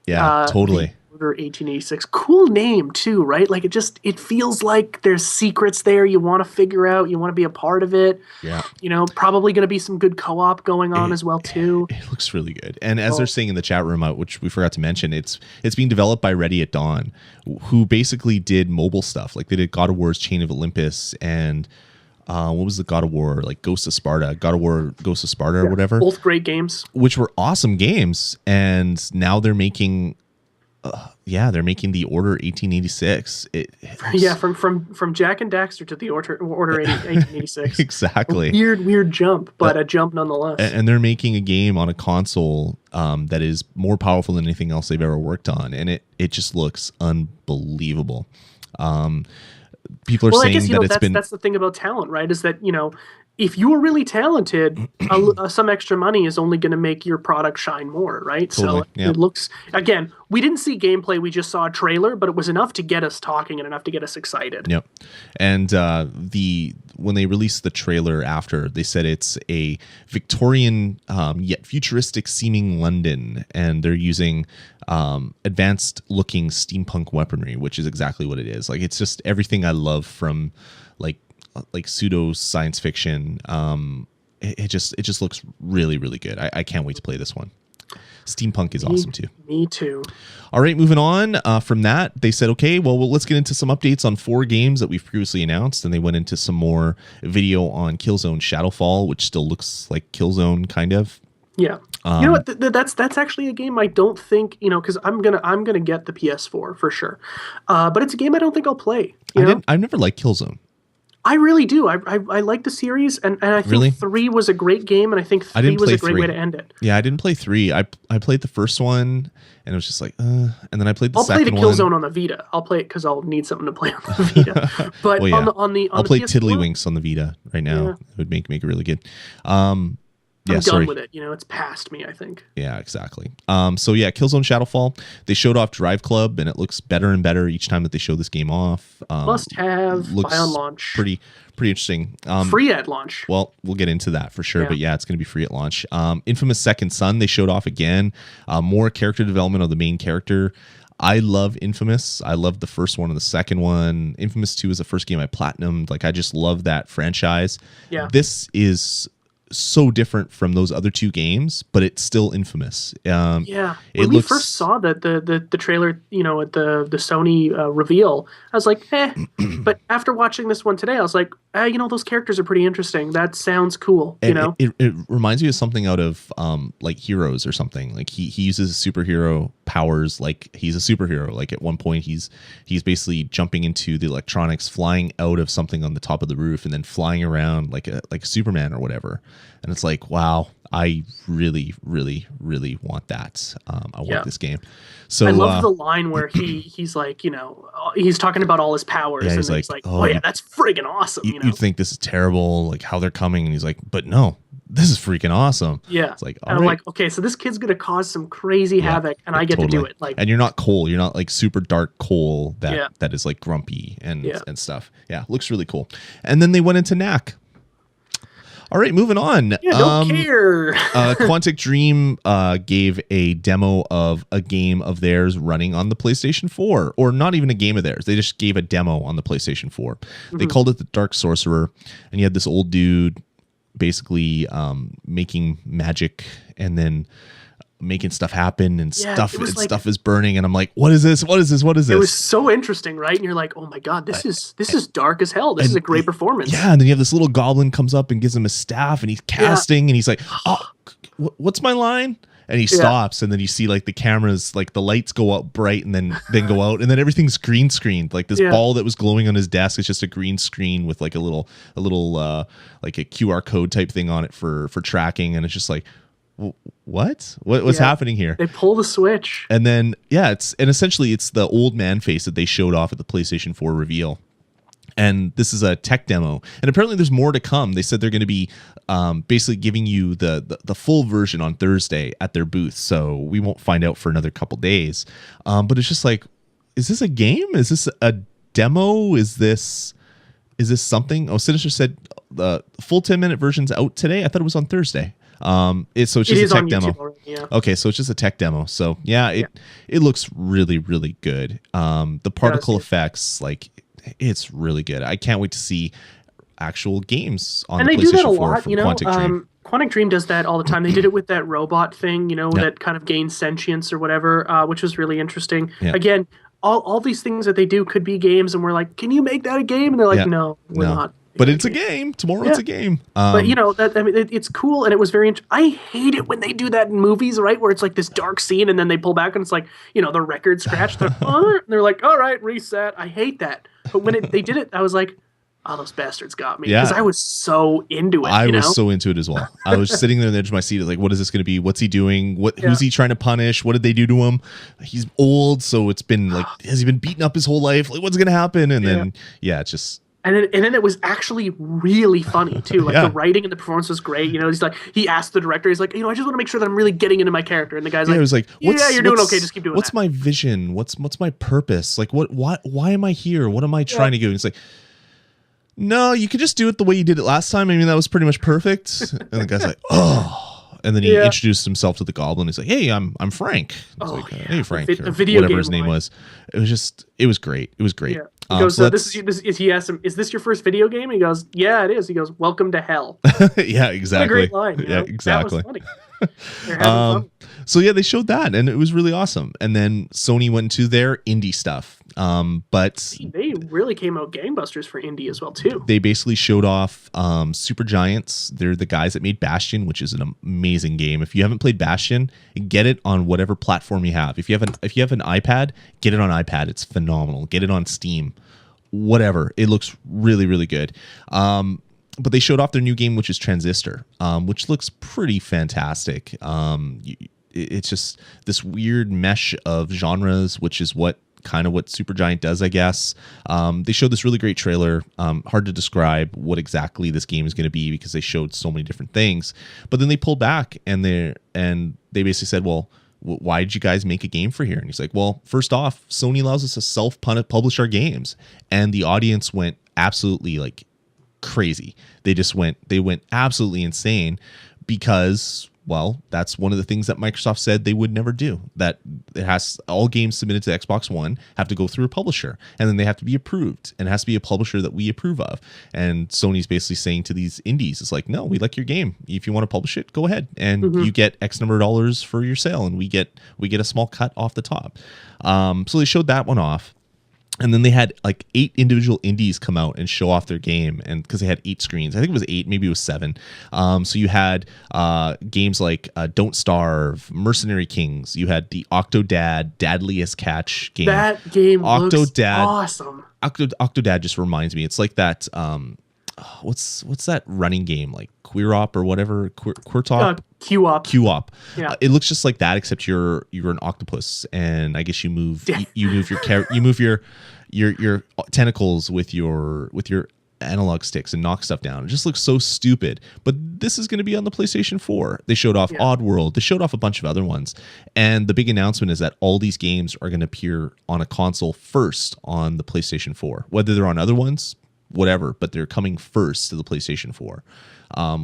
Yeah, totally. Order 1886, cool name too, right? Like it feels like there's secrets there you want to figure out, you want to be a part of it. Yeah. Probably going to be some good co-op going on as well too. It looks really good. And as they're saying in the chat room, which we forgot to mention, it's being developed by Ready at Dawn, who basically did mobile stuff. Like, they did God of War's Chain of Olympus and what was the God of War, like God of War Ghost of Sparta or whatever. Both great games, which were awesome games. And now they're making they're making The Order 1886. From Jack and Daxter to The Order 1886. Exactly. A weird jump, but a jump nonetheless. And they're making a game on a console that is more powerful than anything else they've ever worked on, and it just looks unbelievable. People are saying that's the thing about talent, right? Is that if you are really talented, some extra money is only going to make your product shine more, right? Totally. So it looks, again, we didn't see gameplay, we just saw a trailer, but it was enough to get us talking and enough to get us excited. Yep. And when they released the trailer after, they said it's a Victorian yet futuristic seeming London, and they're using advanced looking steampunk weaponry, which is exactly what it is. Like, it's just everything I love from like pseudo science fiction. It just looks really, really good. I can't wait to play this one. Steampunk is awesome too. Me too. All right, moving on from that, they said, okay, well, let's get into some updates on 4 games that we've previously announced, and they went into some more video on Killzone Shadowfall, which still looks like Killzone kind of. Yeah. You know what? That's actually a game I don't think, because I'm gonna get the PS4 for sure, but it's a game I don't think I'll play. I've never liked Killzone. I really do. I like the series, and I think 3 was a great game, and I think 3 was a great way to end it. Yeah, I didn't play 3. I played the first one, and it was just like, and then I played the second one. I'll play the Killzone on the Vita. I'll play it because I'll need something to play on the Vita. But I'll play PS4, Tiddlywinks on the Vita right now. Yeah. It would make it really good. I'm done with it. It's past me, I think. Yeah, exactly. So yeah, Killzone Shadowfall. They showed off Drive Club, and it looks better and better each time that they show this game off. Must have buy on launch. Pretty interesting. Free at launch. Well, we'll get into that for sure. Yeah. But yeah, it's going to be free at launch. Infamous Second Son. They showed off again. More character development of the main character. I love Infamous. I love the first one and the second one. Infamous 2 is the first game I platinumed. Like, I just love that franchise. Yeah. This is so different from those other 2 games, but it's still Infamous. When we first saw the trailer, at the Sony reveal, I was like, but after watching this one today, I was like, those characters are pretty interesting. That sounds cool. It reminds me of something out of like Heroes or something. Like, he uses superhero powers like he's a superhero. Like, at one point he's basically jumping into the electronics, flying out of something on the top of the roof, and then flying around like a Superman or whatever. And it's like, wow, I really, really, really want that. I want this game. So I love the line where he's like, he's talking about all his powers, and he's like, oh yeah, that's friggin' awesome. You'd think this is terrible, like how they're coming, and he's like, but no, this is freaking awesome. Yeah. It's like, and I'm like, okay, so this kid's gonna cause some crazy havoc, and I get to do it. Like, and you're not Cole. You're not like super dark Cole that is like grumpy and stuff. Yeah, looks really cool. And then they went into Knack. All right, moving on. Yeah, don't care. Quantic Dream gave a demo of a game of theirs running on the PlayStation 4, or not even a game of theirs. They just gave a demo on the PlayStation 4. They called it the Dark Sorcerer, and you had this old dude basically making magic and then making stuff happen, and stuff is burning, and I'm like, what is this? What is this? What is this? It was so interesting, right? And you're like, oh my god, this is dark as hell. This is a great performance. Yeah, and then you have this little goblin comes up and gives him a staff, and he's casting, and he's like, oh, what's my line? And he stops, and then you see like the cameras, like the lights go up bright and then go out, and then everything's green screened. Like this ball that was glowing on his desk is just a green screen with like a little like a QR code type thing on it for tracking, and it's just like, what's happening here? They pull the switch, and then essentially it's the old man face that they showed off at the PlayStation 4 reveal. And this is a tech demo, and apparently there's more to come. They said they're going to be basically giving you the full version on Thursday at their booth, so we won't find out for another couple days. But it's just like, is this a game? Is this a demo? Is this something? Oh, Sinister said the full 10-minute version's out today. I thought it was on Thursday. It's just a tech demo. Already, Okay, so it's just a tech demo. So it looks really, really good. The particle effects, like, it's really good. I can't wait to see actual games on the PlayStation 4. And they do that a lot, you know. Quantic Dream. Quantic Dream does that all the time. They did it with that robot thing, you know, that kind of gains sentience or whatever, which was really interesting. Yeah. Again, all these things that they do could be games, and we're like, can you make that a game? And they're like, no, we're not. But it's a game. Tomorrow it's a game. But you know, it's cool, and it was very. I hate it when they do that in movies, right? Where it's like this dark scene, and then they pull back, and it's like, you know, the record scratch. And they're like, all right, reset. I hate that. But when they did it, I was like, oh, those bastards got me. Because I was so into it. I was so into it as well. I was sitting there on the edge of my seat, like, what is this going to be? What's he doing? Who's he trying to punish? What did they do to him? He's old, so it's been like, has he been beaten up his whole life? Like, what's going to happen? And then, it's just. And then it was actually really funny too. Like the writing and the performance was great. You know, he asked the director, he's like, you know, I just want to make sure that I'm really getting into my character. And the guy's like, it was like, you're doing okay. Just keep doing what's my vision? What's my purpose? Like, why am I here? What am I trying to do? And it's like, no, you could just do it the way you did it last time. I mean, that was pretty much perfect. And the guy's like, oh. And then he introduced himself to the goblin. He's like, hey, I'm Frank. Hey, Frank. A video whatever his name was. It was great. It was great. Yeah. He goes, he asked him, is this your first video game? He goes, yeah, it is. He goes, welcome to hell. Yeah, exactly. What a great line. Yeah, exactly. That was funny. So they showed that, and it was really awesome. And then Sony went to their indie stuff. But they really came out gangbusters for indie as well too. They basically showed off Super Giants. They're the guys that made Bastion, which is an amazing game. If you haven't played Bastion, get it on whatever platform you have. If you have an iPad, get it on iPad. It's phenomenal. Get it on Steam. Whatever. It looks really, really good. But they showed off their new game, which is Transistor, which looks pretty fantastic. It's just this weird mesh of genres, which is what Supergiant does, I guess. They showed this really great trailer. Hard to describe what exactly this game is going to be because they showed so many different things. But then they pulled back and they basically said, well, why did you guys make a game for here? And he's like, well, first off, Sony allows us to self-publish our games. And the audience went absolutely like crazy. They went absolutely insane because, well, that's one of the things that Microsoft said they would never do. That it has all games submitted to Xbox One have to go through a publisher, and then they have to be approved, and it has to be a publisher that we approve of. And Sony's basically saying to these indies, it's like, no, we like your game. If you want to publish it, go ahead, and you get X number of dollars for your sale, and we get a small cut off the top. So they showed that one off. And then they had like 8 individual indies come out and show off their game, and because they had 8 screens, I think it was 8, maybe it was 7. So you had games like Don't Starve, Mercenary Kings. You had the Octodad Dadliest Catch game. That game looks awesome. Octodad just reminds me. It's like that. What's that running game like Queerop or whatever? Queertop. QOP. Yeah. It looks just like that, except you're an octopus, and I guess you move your tentacles with your analog sticks and knock stuff down. It just looks so stupid. But this is going to be on the PlayStation 4. They showed off Oddworld. They showed off a bunch of other ones. And the big announcement is that all these games are going to appear on a console first on the PlayStation 4. Whether they're on other ones, whatever, but they're coming first to the PlayStation 4.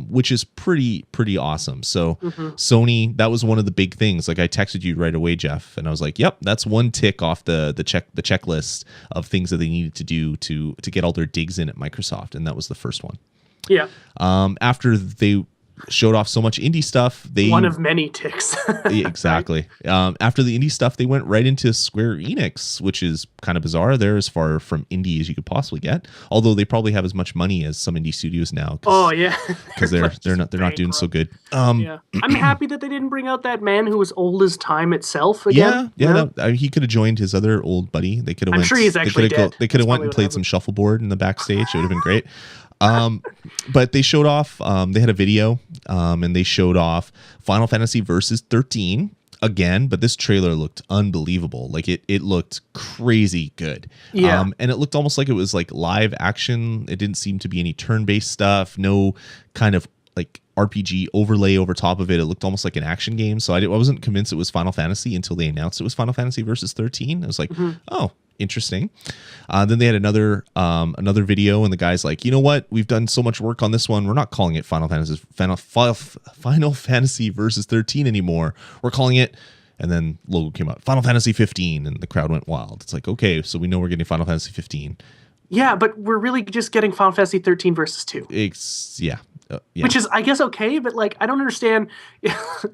Which is pretty awesome. So Sony, that was one of the big things. Like I texted you right away, Jeff, and I was like, "Yep, that's one tick off the checklist of things that they needed to do to get all their digs in at Microsoft," and that was the first one. Yeah. After they showed off so much indie stuff, one of many ticks. Exactly. After the indie stuff, they went right into Square Enix, which is kind of bizarre. They're as far from indie as you could possibly get, although they probably have as much money as some indie studios now. Oh yeah, because they're not doing so good. Yeah, I'm happy that they didn't bring out that man who was old as time itself again. He could have joined his other old buddy. They could have. I'm sure he's actually dead. They could have went and played some shuffleboard in the backstage. It would have been great. But they showed off, they had a video, and they showed off Final Fantasy Versus 13 again, but this trailer looked unbelievable. Like it looked crazy good. Yeah. And it looked almost like it was like live action. It didn't seem to be any turn-based stuff, no kind of like RPG overlay over top of it. It looked almost like an action game. So I wasn't convinced it was Final Fantasy until they announced it was Final Fantasy Versus 13. I was like, oh, interesting. Then they had another video, and the guy's like, you know what? We've done so much work on this one. We're not calling it Final Fantasy Versus 13 anymore. We're calling it. And then logo came up, Final Fantasy 15, and the crowd went wild. It's like, okay, so we know we're getting Final Fantasy 15. Yeah, but we're really just getting Final Fantasy 13 Versus 2. Yeah. Which is, I guess, okay, but like, I don't understand.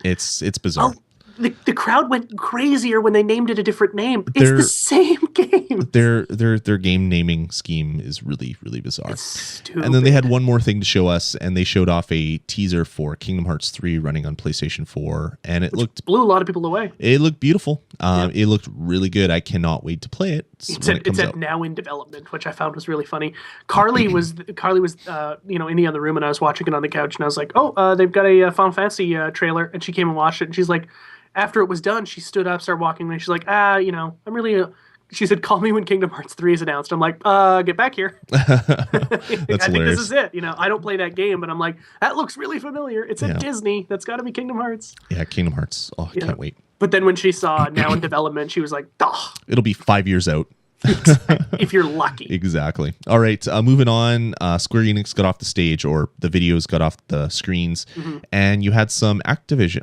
It's bizarre. The crowd went crazier when they named it a different name. It's the same game. Their game naming scheme is really, really bizarre. It's stupid. And then they had one more thing to show us, and they showed off a teaser for Kingdom Hearts 3 running on PlayStation 4, and it blew a lot of people away. It looked beautiful. It looked really good. I cannot wait to play it. It's now in development, which I found was really funny. Carly was in the other room, and I was watching it on the couch, and I was like, oh, they've got a Final Fantasy trailer, and she came and watched it, and she's like, after it was done, she stood up, started walking, and she's like, I'm really... She said, call me when Kingdom Hearts 3 is announced. I'm like, get back here. That's I think this is it. I don't play that game, but I'm like, that looks really familiar. It's at Disney. That's got to be Kingdom Hearts. Yeah, Kingdom Hearts. Oh, I can't wait. But then when she saw now in development, she was like, oh. It'll be 5 years out. If you're lucky. Exactly. All right, moving on. Square Enix got off the stage, or the videos got off the screens, and you had some Activision.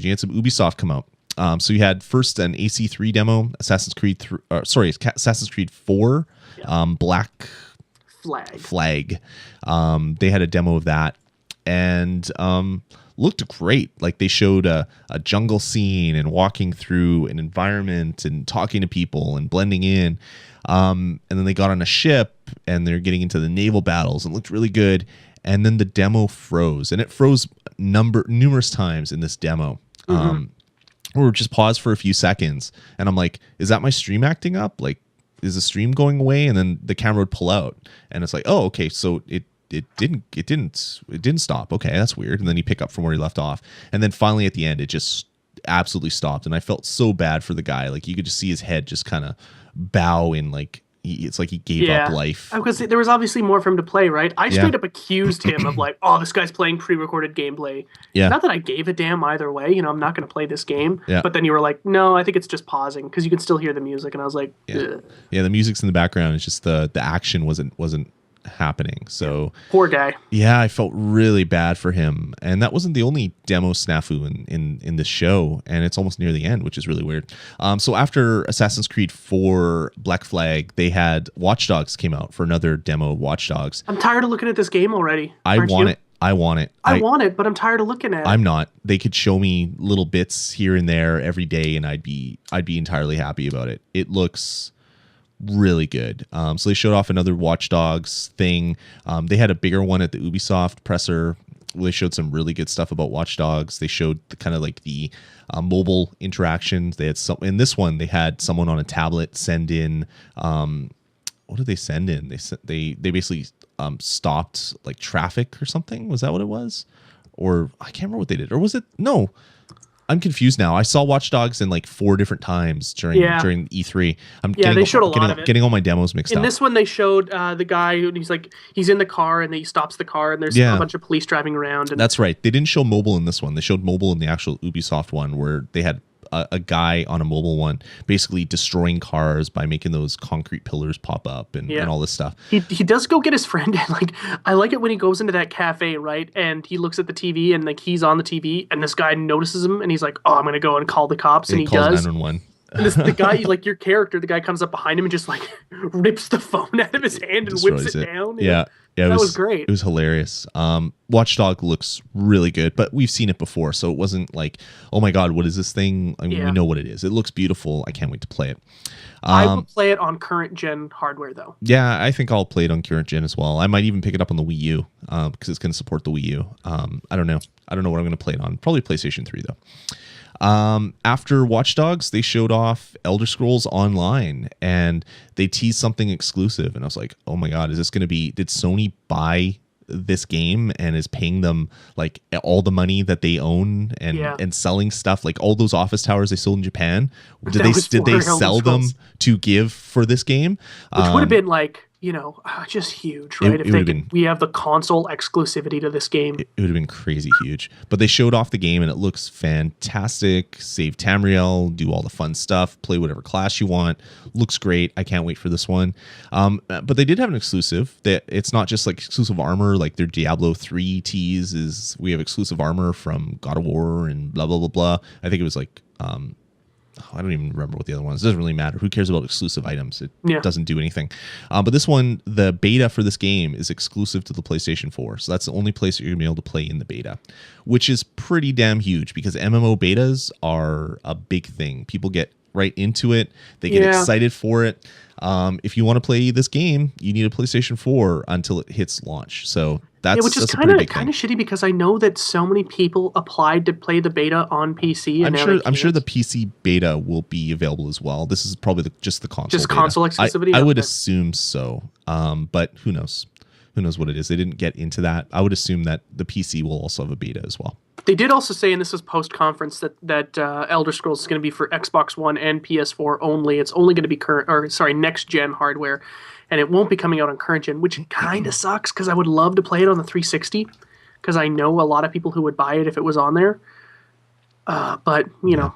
You had some Ubisoft come out. So you had first an AC3 demo, Assassin's Creed 4, Black Flag. They had a demo of that, and looked great. Like they showed a jungle scene and walking through an environment and talking to people and blending in. And then they got on a ship and they're getting into the naval battles and looked really good. And then the demo froze, and it froze numerous times in this demo. Or just paused for a few seconds, and I'm like, is that my stream acting up? Like, is the stream going away? And then the camera would pull out, and it's like, oh, okay, so it didn't stop. Okay, that's weird. And then you pick up from where you left off, and then finally at the end, it just absolutely stopped, and I felt so bad for the guy. Like you could just see his head just kind of bow in, like it's like he gave up life. Because there was obviously more for him to play, right? I straight up accused him of like, oh, this guy's playing pre-recorded gameplay. Yeah. Not that I gave a damn either way. I'm not going to play this game. Yeah. But then you were like, no, I think it's just pausing because you can still hear the music. And I was like, ugh. Yeah, the music's in the background. It's just the action wasn't happening. So poor guy. Yeah, I felt really bad for him. And that wasn't the only demo snafu in this show, and it's almost near the end, which is really weird. So after Assassin's Creed 4 Black Flag, they had Watch Dogs came out for another demo of Watch Dogs. I'm tired of looking at this game already. I want it. I want it, but I'm tired of looking at it. I'm not. They could show me little bits here and there every day, and I'd be entirely happy about it. It looks really good. So they showed off another Watch Dogs thing. They had a bigger one at the Ubisoft presser. They showed some really good stuff about Watch Dogs. They showed the kind of like the mobile interactions. They had some in this one. They had someone on a tablet send in. What did they send in? They basically stopped like traffic or something. Was that what it was? Or I can't remember what they did. Or was it no? I'm confused now. I saw Watch Dogs in like 4 different times during E3. They showed a lot of it. Getting all my demos mixed up. In this one, they showed the guy who he's in the car and he stops the car and there's a bunch of police driving around. And that's right. They didn't show mobile in this one. They showed mobile in the actual Ubisoft one where they had a guy on a mobile one basically destroying cars by making those concrete pillars pop up and all this stuff. He does go get his friend and like I like it when he goes into that cafe, right? And he looks at the TV and like he's on the TV and this guy notices him and he's like, "Oh, I'm gonna go and call the cops," and he does. 911. And the guy, like your character, the guy comes up behind him and just like rips the phone out of his hand and whips it down. Yeah. Yeah, that was great. It was hilarious. Watchdog looks really good, but we've seen it before, so it wasn't like, oh my god, what is this thing? I mean, we know what it is. It looks beautiful. I can't wait to play it. I will play it on current gen hardware, though. Yeah, I think I'll play it on current gen as well. I might even pick it up on the Wii U because it's going to support the Wii U. I don't know. I don't know what I'm going to play it on. Probably PlayStation 3 though. After Watch Dogs, they showed off Elder Scrolls Online and they teased something exclusive. And I was like, oh my God, is this going to be, did Sony buy this game and is paying them like all the money that they own and selling stuff like all those office towers they sold in Japan? Did they sell them to give for this game? Which would have been like, you know, just huge, right? We have the console exclusivity to this game. It would have been crazy huge. But they showed off the game and it looks fantastic. Save Tamriel, do all the fun stuff, play whatever class you want. Looks great. I can't wait for this one. But they did have an exclusive. That it's not just like exclusive armor, like their Diablo 3 tease is we have exclusive armor from God of War and blah, blah, blah, blah. I think it was like... I don't even remember what the other ones. It doesn't really matter. Who cares about exclusive items? It doesn't do anything. But this one, the beta for this game is exclusive to the PlayStation 4. So that's the only place that you're going to be able to play in the beta, which is pretty damn huge because MMO betas are a big thing. People get right into it. They get excited for it. If you want to play this game, you need a PlayStation 4 until it hits launch. So that's which is kind of shitty because I know that so many people applied to play the beta on PC. And I'm sure the PC beta will be available as well. This is probably just the console. Just beta. Console exclusivity. I would assume so, but who knows? Who knows what it is? They didn't get into that. I would assume that the PC will also have a beta as well. They did also say, and this is post-conference, that Elder Scrolls is going to be for Xbox One and PS4 only. It's only going to be next-gen hardware, and it won't be coming out on current gen, which kind of sucks because I would love to play it on the 360 because I know a lot of people who would buy it if it was on there. But, you know,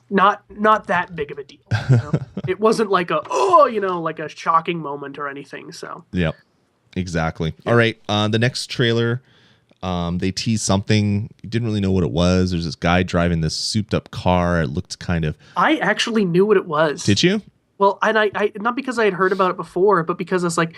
not that big of a deal. You know? It wasn't like like a shocking moment or anything. So yep, exactly. Yeah. All right, the next trailer... they teased something. You didn't really know what it was. There's this guy driving this souped up car. It looked kind of... I actually knew what it was. Did you? Well, and I not because I had heard about it before, but because I was like,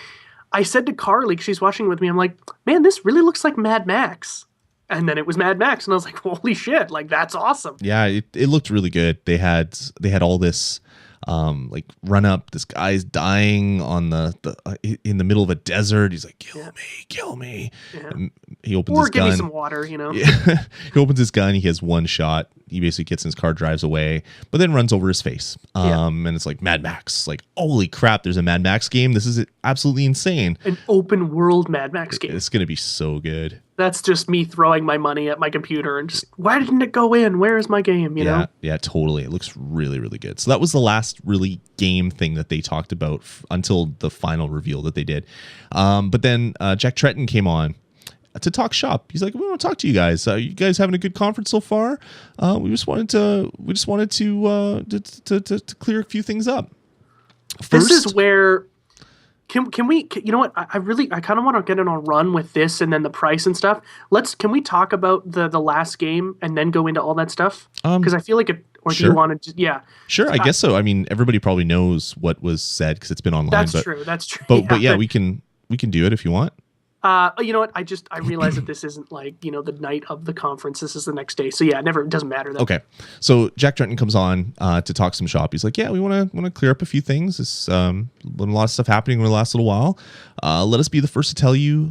I said to Carly, she's watching with me, I'm like, man, this really looks like Mad Max. And then it was Mad Max, and I was like, holy shit, like that's awesome. Yeah, it looked really good. They had all this like run up. This guy's dying on in the middle of a desert. He's like, kill me. Yeah. He opens his gun. Or give me some water, you know. Yeah. He opens his gun. He has one shot. He basically gets in his car, drives away, but then runs over his face. And it's like Mad Max. Like, holy crap, there's a Mad Max game. This is absolutely insane. An open world Mad Max game. It's going to be so good. That's just me throwing my money at my computer and just, why didn't it go in? Where is my game? You know? Yeah, totally. It looks really, really good. So that was the last really game thing that they talked about until the final reveal that they did. But then Jack Tretton came on to talk shop. He's like, we want to talk to you guys. You guys having a good conference so far? We just wanted to clear a few things up. First, this is where can we? You know what? I kind of want to get on a run with this and then the price and stuff. Can we talk about the last game and then go into all that stuff? Because I feel like it. Or do you want to? Yeah. Sure, I guess so. I mean, everybody probably knows what was said because it's been online. That's true. But yeah, we can do it if you want. You know what? I realized that this isn't like, you know, the night of the conference. This is the next day. So yeah, it doesn't matter. Then. Okay. So Jack Tretton comes on to talk some shop. He's like, yeah, we want to clear up a few things. There's a lot of stuff happening over the last little while. Let us be the first to tell you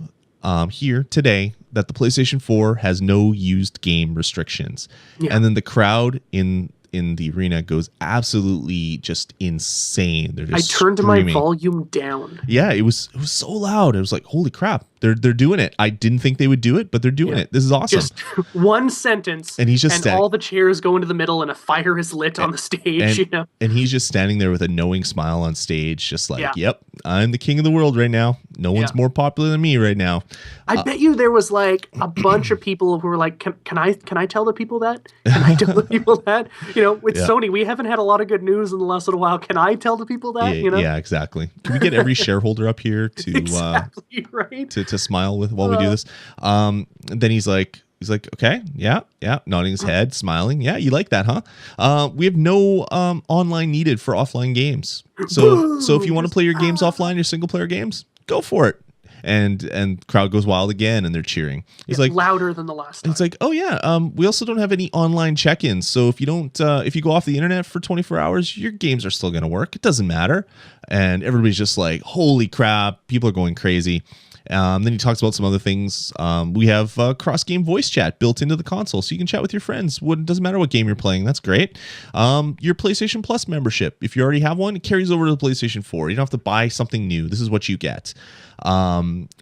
here today that the PlayStation 4 has no used game restrictions. Yeah. And then the crowd in in the arena goes absolutely just insane. They're I just turned screaming. my volume down. Yeah, it was so loud. It was like, holy crap, they're doing it. I didn't think they would do it, but they're doing it. This is awesome. Just one sentence, and he's just all the chairs go into the middle, and a fire is lit on the stage. And he's just standing there with a knowing smile on stage, just like, yep, I'm the king of the world right now. No one's more popular than me right now. I bet you there was like a bunch of people who were like, can I tell the people that? Can I tell the people that? With Sony, we haven't had a lot of good news in the last little while. Can I tell the people that? Yeah, exactly. Can we get every shareholder up here to exactly, right? to smile with while we do this? Then he's like, okay, yeah, nodding his head, smiling. Yeah, you like that, huh? We have no online needed for offline games. So if you want to play your games offline, your single player games, go for it. And crowd goes wild again, and they're cheering. He's like louder than the last time. It's like, oh yeah, we also don't have any online check-ins. So if you don't, if you go off the internet for 24 hours, your games are still gonna work. It doesn't matter. And everybody's just like, holy crap, people are going crazy. Then he talks about some other things. We have cross-game voice chat built into the console, so you can chat with your friends. It doesn't matter what game you're playing. That's great. Your PlayStation Plus membership, if you already have one, it carries over to the PlayStation 4. You don't have to buy something new. This is what you get.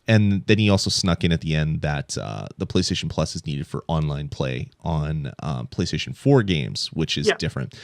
And then he also snuck in at the end that the PlayStation Plus is needed for online play on PlayStation 4 games, which is different.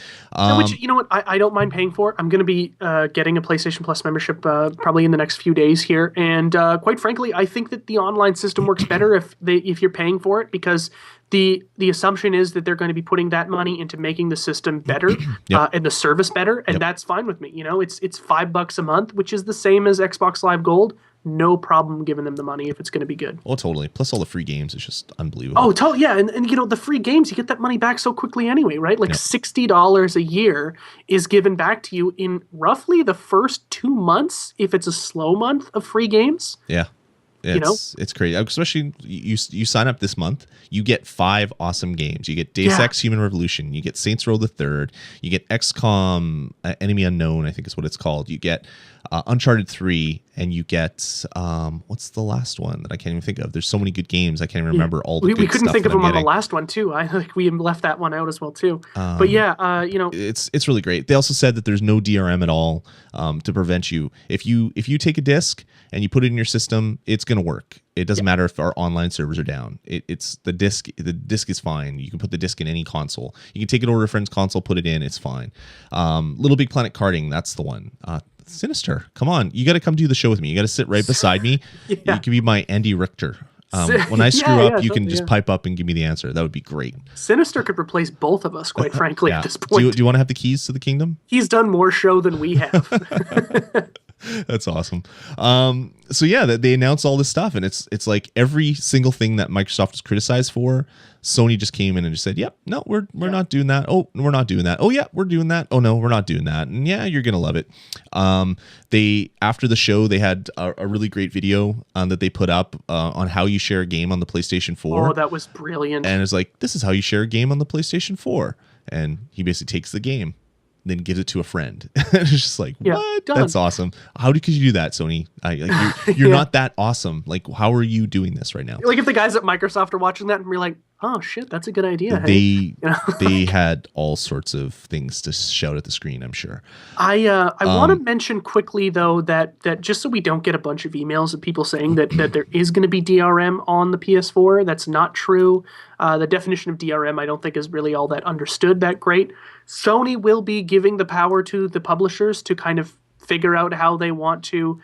Which, you know what, I don't mind paying for. I'm going to be getting a PlayStation Plus membership probably in the next few days here. And quite frankly, I think that the online system works better if you're paying for it, because the assumption is that they're going to be putting that money into making the system better and the service better, and that's fine with me. It's $5 a month, which is the same as Xbox Live Gold. No problem giving them the money if it's going to be good. Oh, totally. Plus all the free games is just unbelievable. Oh, totally. Yeah, and the free games, you get that money back so quickly anyway, right? Like $60 a year is given back to you in roughly the first 2 months if it's a slow month of free games. Yeah. It's crazy. Especially you sign up this month, you get 5 awesome games. You get Deus Ex Human Revolution, you get Saints Row the Third, you get XCOM Enemy Unknown, I think is what it's called. You get Uncharted 3, and you get what's the last one that I can't even think of? There's so many good games I can't even remember all the good stuff. We couldn't think of them on the last one too. We left that one out as well too. But it's really great. They also said that there's no DRM at all to prevent you. If you take a disc and you put it in your system, it's going to work. It doesn't matter if our online servers are down. It's the disc. The disc is fine. You can put the disc in any console. You can take it over to a friend's console, put it in. It's fine. Little Big Planet karting, that's the one. Sinister, come on, you got to come do the show with me. You got to sit right beside me. You can be my Andy Richter. When I screw up, you can just pipe up and give me the answer. That would be great. Sinister could replace both of us, quite frankly, at this point. Do you want to have the keys to the kingdom? He's done more show than we have. That's awesome. So yeah, they announced all this stuff, and it's like every single thing that Microsoft was criticized for, Sony just came in and just said, "Yep, no, we're not doing that. Oh, we're not doing that. Oh yeah, we're doing that. Oh no, we're not doing that." And yeah, you're gonna love it. They after the show, they had a really great video that they put up on how you share a game on the PlayStation 4. Oh, that was brilliant. And it's like, this is how you share a game on the PlayStation 4. And he basically takes the game, then gives it to a friend. It's just like, what? Done. That's awesome. How could you do that, Sony? You're not that awesome. Like, how are you doing this right now? Like, if the guys at Microsoft are watching that and we're like, oh shit, that's a good idea. They had all sorts of things to shout at the screen, I'm sure. I want to mention quickly though that just so we don't get a bunch of emails of people saying that there is going to be DRM on the PS4, that's not true. The definition of DRM I don't think is really all that understood that great. Sony will be giving the power to the publishers to kind of figure out how they want to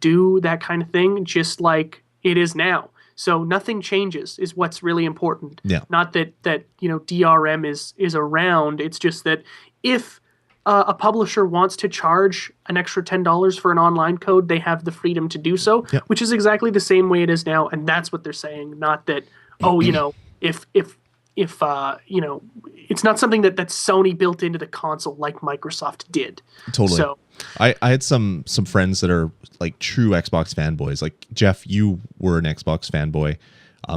do that kind of thing, just like it is now. So nothing changes is what's really important. Yeah. Not that DRM is around. It's just that if a publisher wants to charge an extra $10 for an online code, they have the freedom to do so, which is exactly the same way it is now. And that's what they're saying. Not that, if it's not something that Sony built into the console like Microsoft did. Totally. So I had some friends that are like true Xbox fanboys. Like Jeff, you were an Xbox fanboy.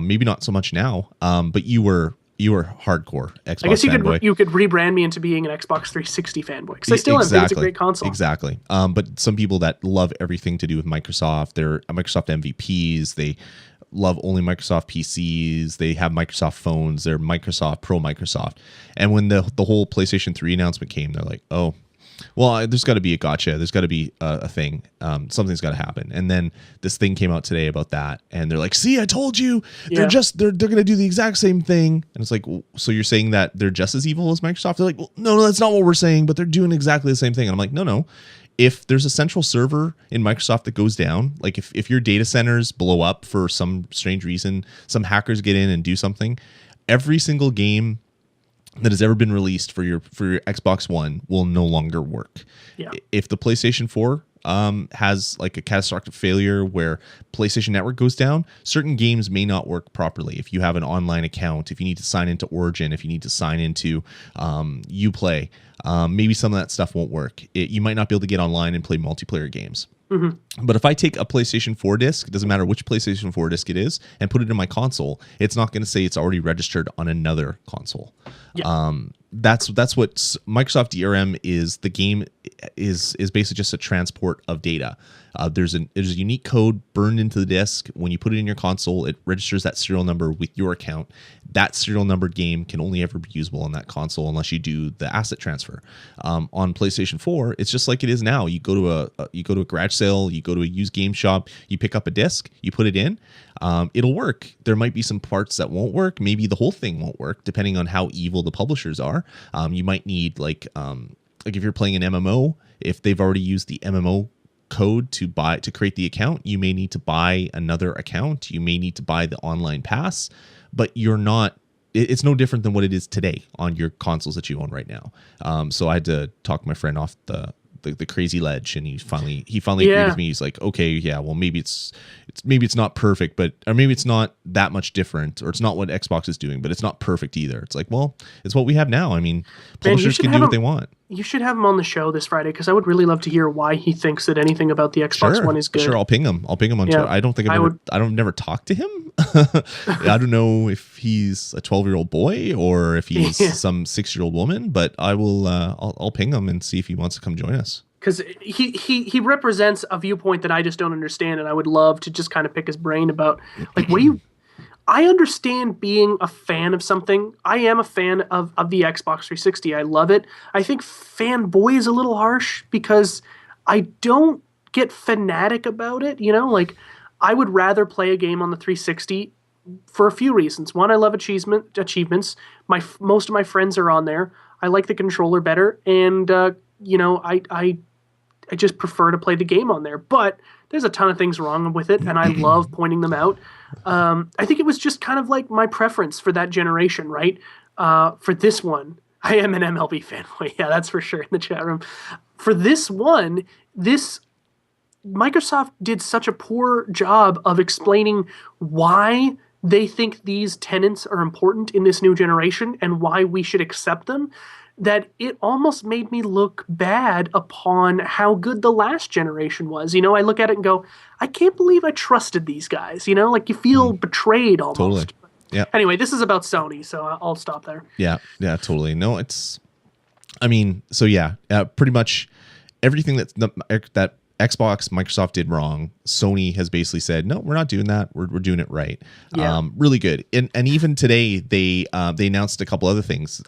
Maybe not so much now, but you were hardcore Xbox. I guess fanboy. you could rebrand me into being an Xbox 360 fanboy, because I still am. It's a great console. Exactly. But some people that love everything to do with Microsoft, they're Microsoft MVPs. They love only Microsoft PCs. They have Microsoft phones. They're Microsoft, pro Microsoft. And when the whole PlayStation 3 announcement came, they're like, oh, well, there's got to be a gotcha. There's got to be a thing. Something's got to happen. And then this thing came out today about that, and they're like, "See, I told you. They're going to do the exact same thing." And it's like, so you're saying that they're just as evil as Microsoft? They're like, well, no, that's not what we're saying. But they're doing exactly the same thing. And I'm like, no. If there's a central server in Microsoft that goes down, like if your data centers blow up for some strange reason, some hackers get in and do something, every single game that has ever been released for your Xbox One will no longer work. Yeah. If the PlayStation 4 has like a catastrophic failure where PlayStation Network goes down, certain games may not work properly. If you have an online account, if you need to sign into Origin, if you need to sign into Uplay, maybe some of that stuff won't work. You might not be able to get online and play multiplayer games. Mm-hmm. But if I take a PlayStation 4 disc, it doesn't matter which PlayStation 4 disc it is, and put it in my console, it's not going to say it's already registered on another console. Yeah. That's what Microsoft DRM is. The game is basically just a transport of data. There's a unique code burned into the disk. When you put it in your console, it registers that serial number with your account. That serial numbered game can only ever be usable on that console unless you do the asset transfer. On PlayStation 4, it's just like it is now. You go to a garage sale, you go to a used game shop, you pick up a disc, you put it in. It'll work. There might be some parts that won't work. Maybe the whole thing won't work, depending on how evil the publishers are. You might need like if you're playing an MMO, if they've already used the MMO code to create the account, you may need to buy another account. You may need to buy the online pass, but it's no different than what it is today on your consoles that you own right now. So I had to talk my friend off the crazy ledge, and he finally agreed with me. He's like, okay, yeah, well, maybe it's not perfect, or maybe it's not that much different, or it's not what Xbox is doing, but it's not perfect either. It's like, well, it's what we have now. I mean, publishers can do what they want. You should have him on the show this Friday, because I would really love to hear why he thinks that anything about the Xbox One is good. Sure, I'll ping him on Twitter. I don't think I've never talked to him. I don't know if he's a 12-year-old boy or if he's some 6-year-old woman, but I will. I'll ping him and see if he wants to come join us. Because he represents a viewpoint that I just don't understand, and I would love to just kind of pick his brain about, like, what do you... I understand being a fan of something. I am a fan of the Xbox 360. I love it. I think fanboy is a little harsh, because I don't get fanatic about it. You know, like, I would rather play a game on the 360 for a few reasons. One, I love achievements. Most of my friends are on there. I like the controller better, and I just prefer to play the game on there. But there's a ton of things wrong with it, and I love pointing them out. I think it was just kind of like my preference for that generation, right? For this one, I am an MLB fanboy. Yeah, that's for sure in the chat room. For this one, Microsoft did such a poor job of explaining why they think these tenets are important in this new generation and why we should accept them, that it almost made me look bad upon how good the last generation was. You know, I look at it and go, I can't believe I trusted these guys. You know, like, you feel betrayed almost. Totally. Yeah. Anyway, this is about Sony, so I'll stop there. Yeah, totally. No, pretty much everything that Xbox, Microsoft did wrong, Sony has basically said, no, we're not doing that. We're doing it right. Yeah. Really good. And even today, they announced a couple other things.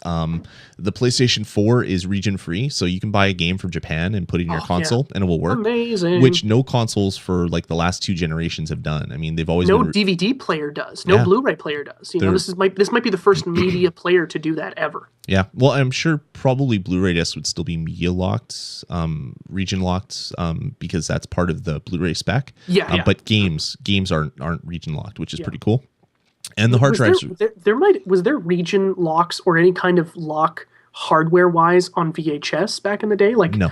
The PlayStation 4 is region free, so you can buy a game from Japan and put it in your console, and it will work. Amazing. Which no consoles for like the last 2 generations have done. I mean, they've always no DVD player does. No Blu-ray player does. You know, this might be the first media player to do that ever. Yeah. Well, I'm sure probably Blu-ray discs would still be media locked, region locked, because that's part of the Blu-ray spec. Yeah. But games aren't region locked, which is pretty cool. And the hard drives. Was there region locks or any kind of lock hardware wise on VHS back in the day? Like, no.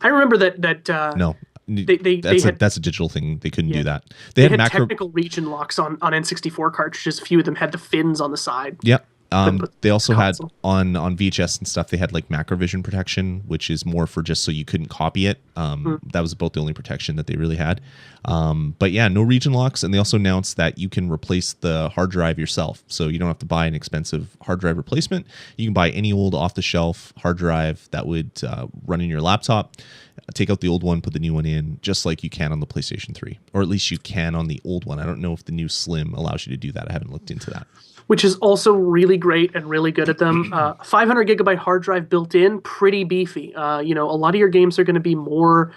I remember that. No. That's a digital thing. They couldn't do that. They had technical region locks on N64 cartridges. A few of them had the fins on the side. Yep. They also console. had on VHS and stuff. They had like macrovision protection, which is more for just so you couldn't copy it. That was about the only protection that they really had. But yeah, no region locks, and they also announced that you can replace the hard drive yourself, so you don't have to buy an expensive hard drive replacement. You can buy any old off-the-shelf hard drive that would run in your laptop. Take out the old one, put the new one in, just like you can on the PlayStation 3, or at least you can on the old one. I don't know if the new Slim allows you to do that. I haven't looked into that. Which is also really great and really good at them. 500 gigabyte hard drive built in, pretty beefy. A lot of your games are going to be more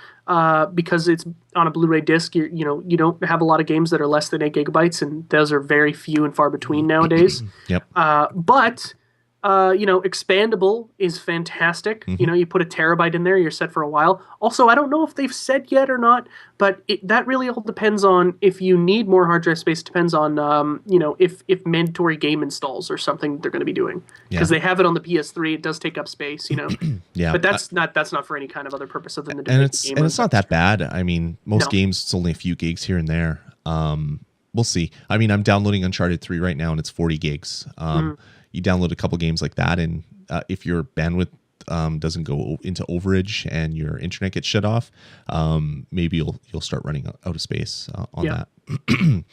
because it's on a Blu-ray disc. You don't have a lot of games that are less than 8 gigabytes, and those are very few and far between nowadays. Yep. But expandable is fantastic. You put a terabyte in there, you're set for a while. Also, I don't know if they've said yet or not, but that really all depends on if you need more hard drive space. Depends on if mandatory game installs or something they're going to be doing, because they have it on the PS3. It does take up space, Yeah, but that's not for any kind of other purpose other than and it's not that bad. I mean, most No. games it's only a few gigs here and there. We'll see. I mean, I'm downloading Uncharted 3 right now, and it's 40 gigs. You download a couple games like that, and if your bandwidth doesn't go into overage and your internet gets shut off, maybe you'll start running out of space on that.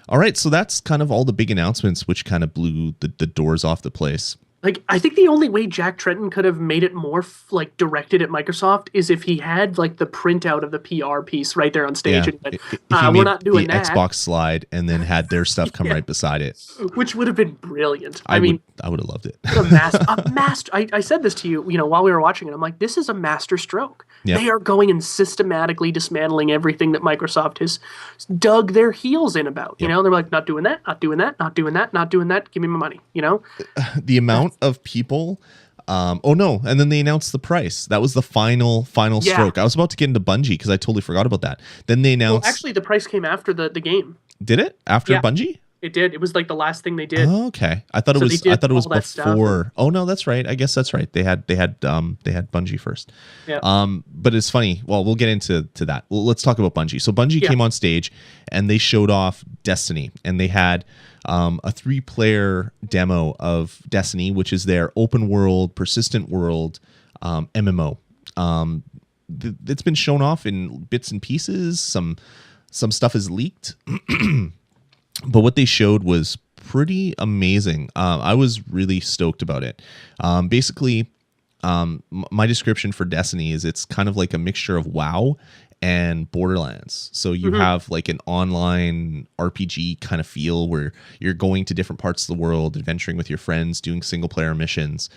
All right, so that's kind of all the big announcements, which kind of blew the doors off the place. Like, I think the only way Jack Tretton could have made it more directed at Microsoft is if he had like the printout of the PR piece right there on stage. Yeah, And went, if he made we're not doing the that. Xbox slide and then had their stuff come right beside it. Which would have been brilliant. I would have loved it. a master. I said this to you, while we were watching it. I'm like, this is a master stroke. Yeah. They are going and systematically dismantling everything that Microsoft has dug their heels in about. They're like, not doing that, not doing that, not doing that, not doing that. Give me my money. The amount of people. And then they announced the price. That was the final stroke. I was about to get into Bungie because I totally forgot about that. Then they announced. Well, actually, the price came after the game. Did it after Bungie? It did. It was like the last thing they did. Oh, okay. I thought it was stuff. before. Oh no, that's right. I guess that's right. They had Bungie first. Yeah. But it's funny. Well, we'll get into that. Well, let's talk about Bungie. So Bungie came on stage and they showed off Destiny, and they had a 3-player demo of Destiny, which is their open world, persistent world MMO. It's been shown off in bits and pieces. Some stuff is leaked. But what they showed was pretty amazing. I was really stoked about it. Basically, my description for Destiny is it's kind of like a mixture of WoW and Borderlands. So you have like an online RPG kind of feel where you're going to different parts of the world, adventuring with your friends, doing single player missions.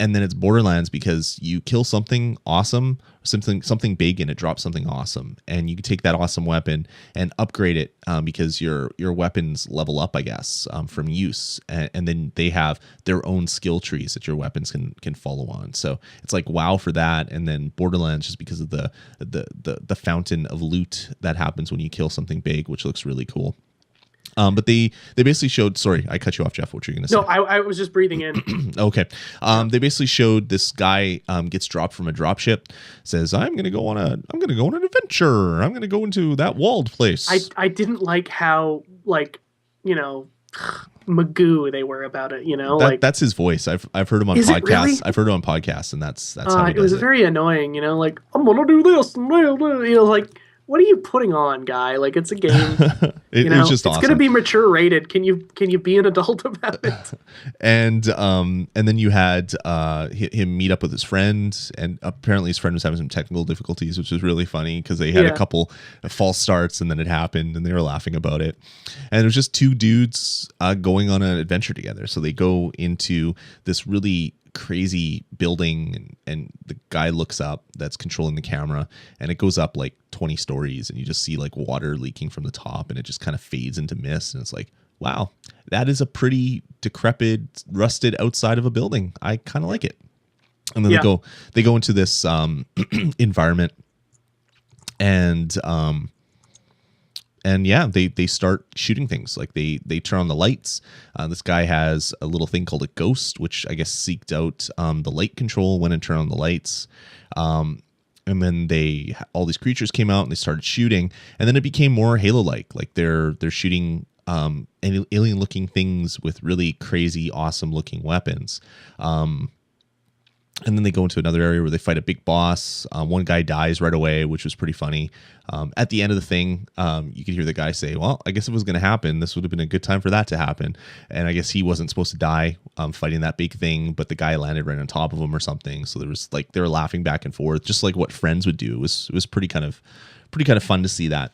And then it's Borderlands because you kill something awesome, something big, and it drops something awesome. And you can take that awesome weapon and upgrade it because your weapons level up, I guess, from use. And then they have their own skill trees that your weapons can follow on. So it's like WoW for that, and then Borderlands just because of the fountain of loot that happens when you kill something big, which looks really cool. But they basically showed. Sorry, I cut you off, Jeff. What were you going to say? No, I was just breathing in. Okay. They basically showed this guy gets dropped from a dropship. Says, "I'm going to go on an adventure. I'm going to go into that walled place." I didn't like how Magoo they were about it. That's his voice. I've heard him on Is it podcasts. really? I've heard him on podcasts, and that's how he it was does it. very annoying. Like, I'm gonna do this, and like. What are you putting on, guy? Like, it's a game. It was just awesome. It's gonna be mature rated. Can you be an adult about it? And then you had him meet up with his friend, and apparently his friend was having some technical difficulties, which was really funny because they had a couple of false starts, and then it happened, and they were laughing about it. And it was just two dudes going on an adventure together. So they go into this really crazy building, and the guy looks up that's controlling the camera, and it goes up like 20 stories, and you just see like water leaking from the top, and it just kind of fades into mist, and it's like, wow, that is a pretty decrepit, rusted outside of a building. I kind of like it. And then they go into this environment, and they start shooting things. Like they turn on the lights. This guy has a little thing called a ghost, which I guess seeked out the light control when it turned on the lights. And then all these creatures came out and they started shooting, and then it became more Halo-like. Like they're shooting alien looking things with really crazy, awesome looking weapons. And then they go into another area where they fight a big boss. One guy dies right away, which was pretty funny. At the end of the thing, you could hear the guy say, well, I guess if it was going to happen, this would have been a good time for that to happen. And I guess he wasn't supposed to die fighting that big thing, but the guy landed right on top of him or something. So there was like, they were laughing back and forth, just like what friends would do. It was pretty kind of fun to see that.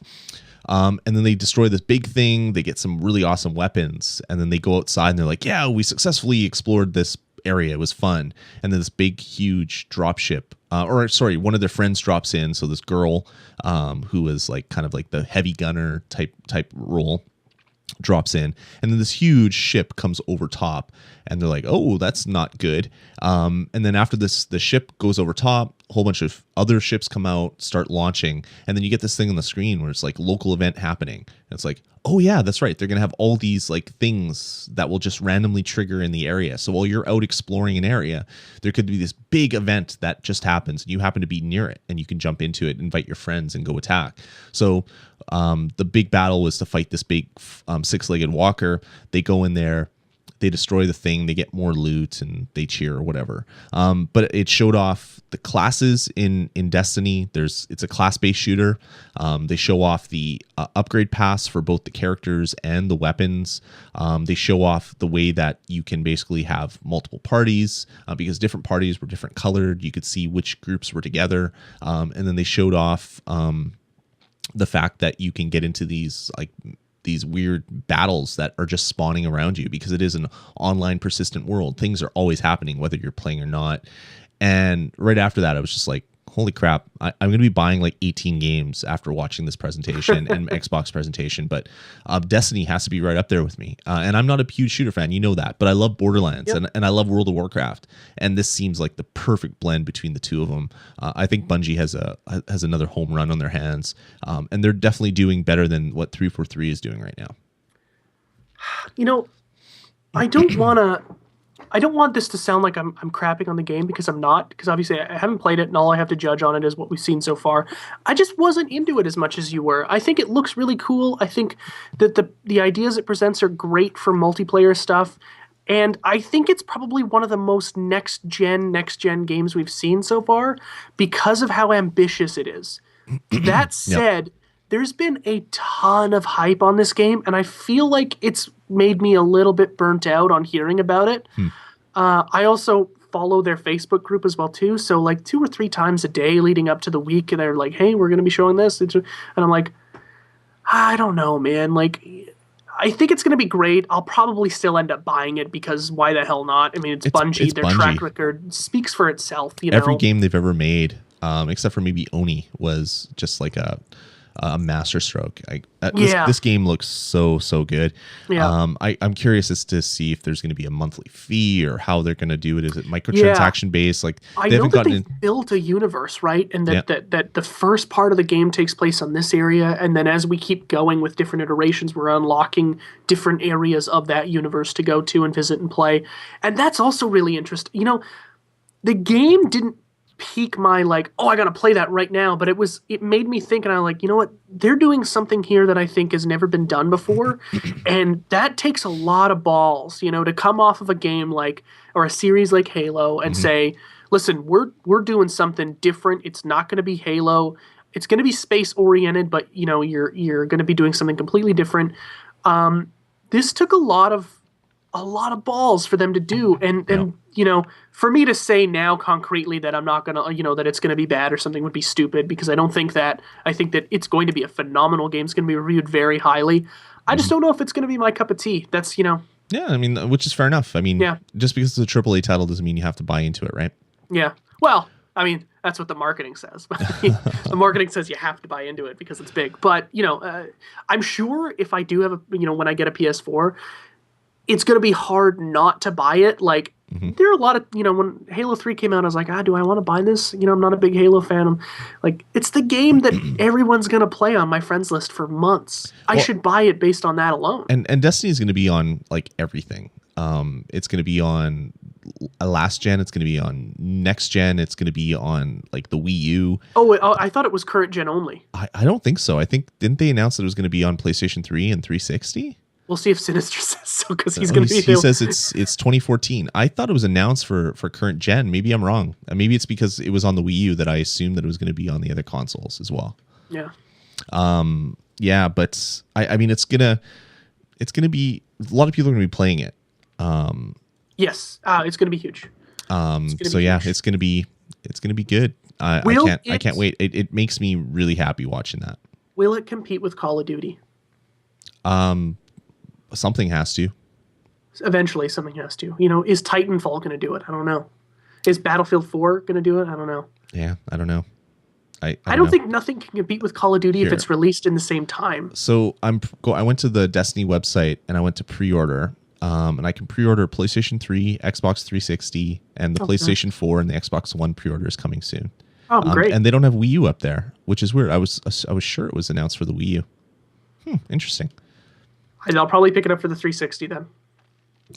And then they destroy this big thing. They get some really awesome weapons. And then they go outside and they're like, yeah, we successfully explored this area. It was fun. And then this big, huge dropship, one of their friends drops in. So this girl, who is like kind of like the heavy gunner type role, drops in, and then this huge ship comes over top, and they're like, oh, that's not good. And then after this, the ship goes over top, a whole bunch of other ships come out, start launching, and then you get this thing on the screen where it's like local event happening. And it's like, oh yeah, that's right, they're gonna have all these like things that will just randomly trigger in the area. So while you're out exploring an area, there could be this big event that just happens, and you happen to be near it, and you can jump into it, invite your friends, and go attack. So the big battle was to fight this big six-legged walker. They go in there, they destroy the thing, they get more loot, and they cheer or whatever. But it showed off the classes in Destiny. It's a class-based shooter. They show off the upgrade pass for both the characters and the weapons. They show off the way that you can basically have multiple parties, because different parties were different colored. You could see which groups were together. And then they showed off the fact that you can get into these weird battles that are just spawning around you, because it is an online persistent world. Things are always happening, whether you're playing or not. And right after that, I was just like, holy crap, I'm going to be buying like 18 games after watching this presentation and Xbox presentation. But Destiny has to be right up there with me. And I'm not a huge shooter fan, you know that, but I love Borderlands, and I love World of Warcraft. And this seems like the perfect blend between the two of them. I think Bungie has another home run on their hands. And they're definitely doing better than what 343 is doing right now. You know, I don't want this to sound like I'm crapping on the game, because I'm not, because obviously I haven't played it, and all I have to judge on it is what we've seen so far. I just wasn't into it as much as you were. I think it looks really cool. I think that the ideas it presents are great for multiplayer stuff, and I think it's probably one of the most next gen games we've seen so far, because of how ambitious it is. That said, there's been a ton of hype on this game, and I feel like it's made me a little bit burnt out on hearing about it. I also follow their Facebook group as well too. So like 2 or 3 times a day leading up to the week, they're like, hey, we're going to be showing this. And I'm like, I don't know, man. Like, I think it's going to be great. I'll probably still end up buying it, because why the hell not? I mean, it's Bungie. It's their Bungie. Track record speaks for itself. Every game they've ever made, except for maybe Oni, was just like a masterstroke. This game looks so good. I'm curious as to see if there's going to be a monthly fee, or how they're going to do it. Is it microtransaction based? Like, I know that they've built a universe, right? And that the first part of the game takes place on this area, and then as we keep going with different iterations, we're unlocking different areas of that universe to go to and visit and play. And that's also really interesting. You know, the game didn't pique my like, oh, I gotta play that right now, but it made me think, and I'm like, you know what, they're doing something here that I think has never been done before. And that takes a lot of balls, you know, to come off of a game like, or a series like Halo, and say, listen, we're doing something different. It's not going to be Halo, it's going to be space oriented, but you know, you're going to be doing something completely different. This took a lot of balls for them to do, and you know, for me to say now concretely that I'm not gonna, you know, that it's gonna be bad or something would be stupid, because I don't think that. I think that it's going to be a phenomenal game. It's going to be reviewed very highly. I just don't know if it's going to be my cup of tea. That's, you know. Yeah, I mean, which is fair enough. I mean, just because it's a AAA title doesn't mean you have to buy into it, right? Yeah. Well, I mean, that's what the marketing says. The marketing says you have to buy into it because it's big. But, you know, I'm sure if I do have a, you know, when I get a PS4, it's going to be hard not to buy it. Like, there are a lot of, you know, when Halo 3 came out, I was like, do I want to buy this? You know, I'm not a big Halo fan. I'm like, it's the game that everyone's going to play on my friends list for months. I should buy it based on that alone. And Destiny is going to be on, like, everything. It's going to be on last gen. It's going to be on next gen. It's going to be on, like, the Wii U. I thought it was current gen only. I don't think so. I think, didn't they announce that it was going to be on PlayStation 3 and 360? We'll see if Sinister says so, because he's going to be. He says it's 2014. I thought it was announced for current gen. Maybe I'm wrong. Maybe it's because it was on the Wii U that I assumed that it was going to be on the other consoles as well. Yeah. Yeah, but I mean, it's gonna be, a lot of people are gonna be playing it. Yes, it's gonna be huge. So yeah, it's gonna be good. I can't wait. It makes me really happy watching that. Will it compete with Call of Duty? Something has to. Eventually, something has to. You know, is Titanfall gonna do it? I don't know. Is Battlefield 4 gonna do it? I don't know. Yeah, I don't know. I don't think nothing can compete with Call of Duty if it's released in the same time. So I went to the Destiny website and I went to pre-order, and I can pre-order PlayStation 3, Xbox 360, and the PlayStation 4 and the Xbox One pre-order is coming soon. Oh, great! And they don't have Wii U up there, which is weird. I was sure it was announced for the Wii U. Interesting. I'll probably pick it up for the 360 then.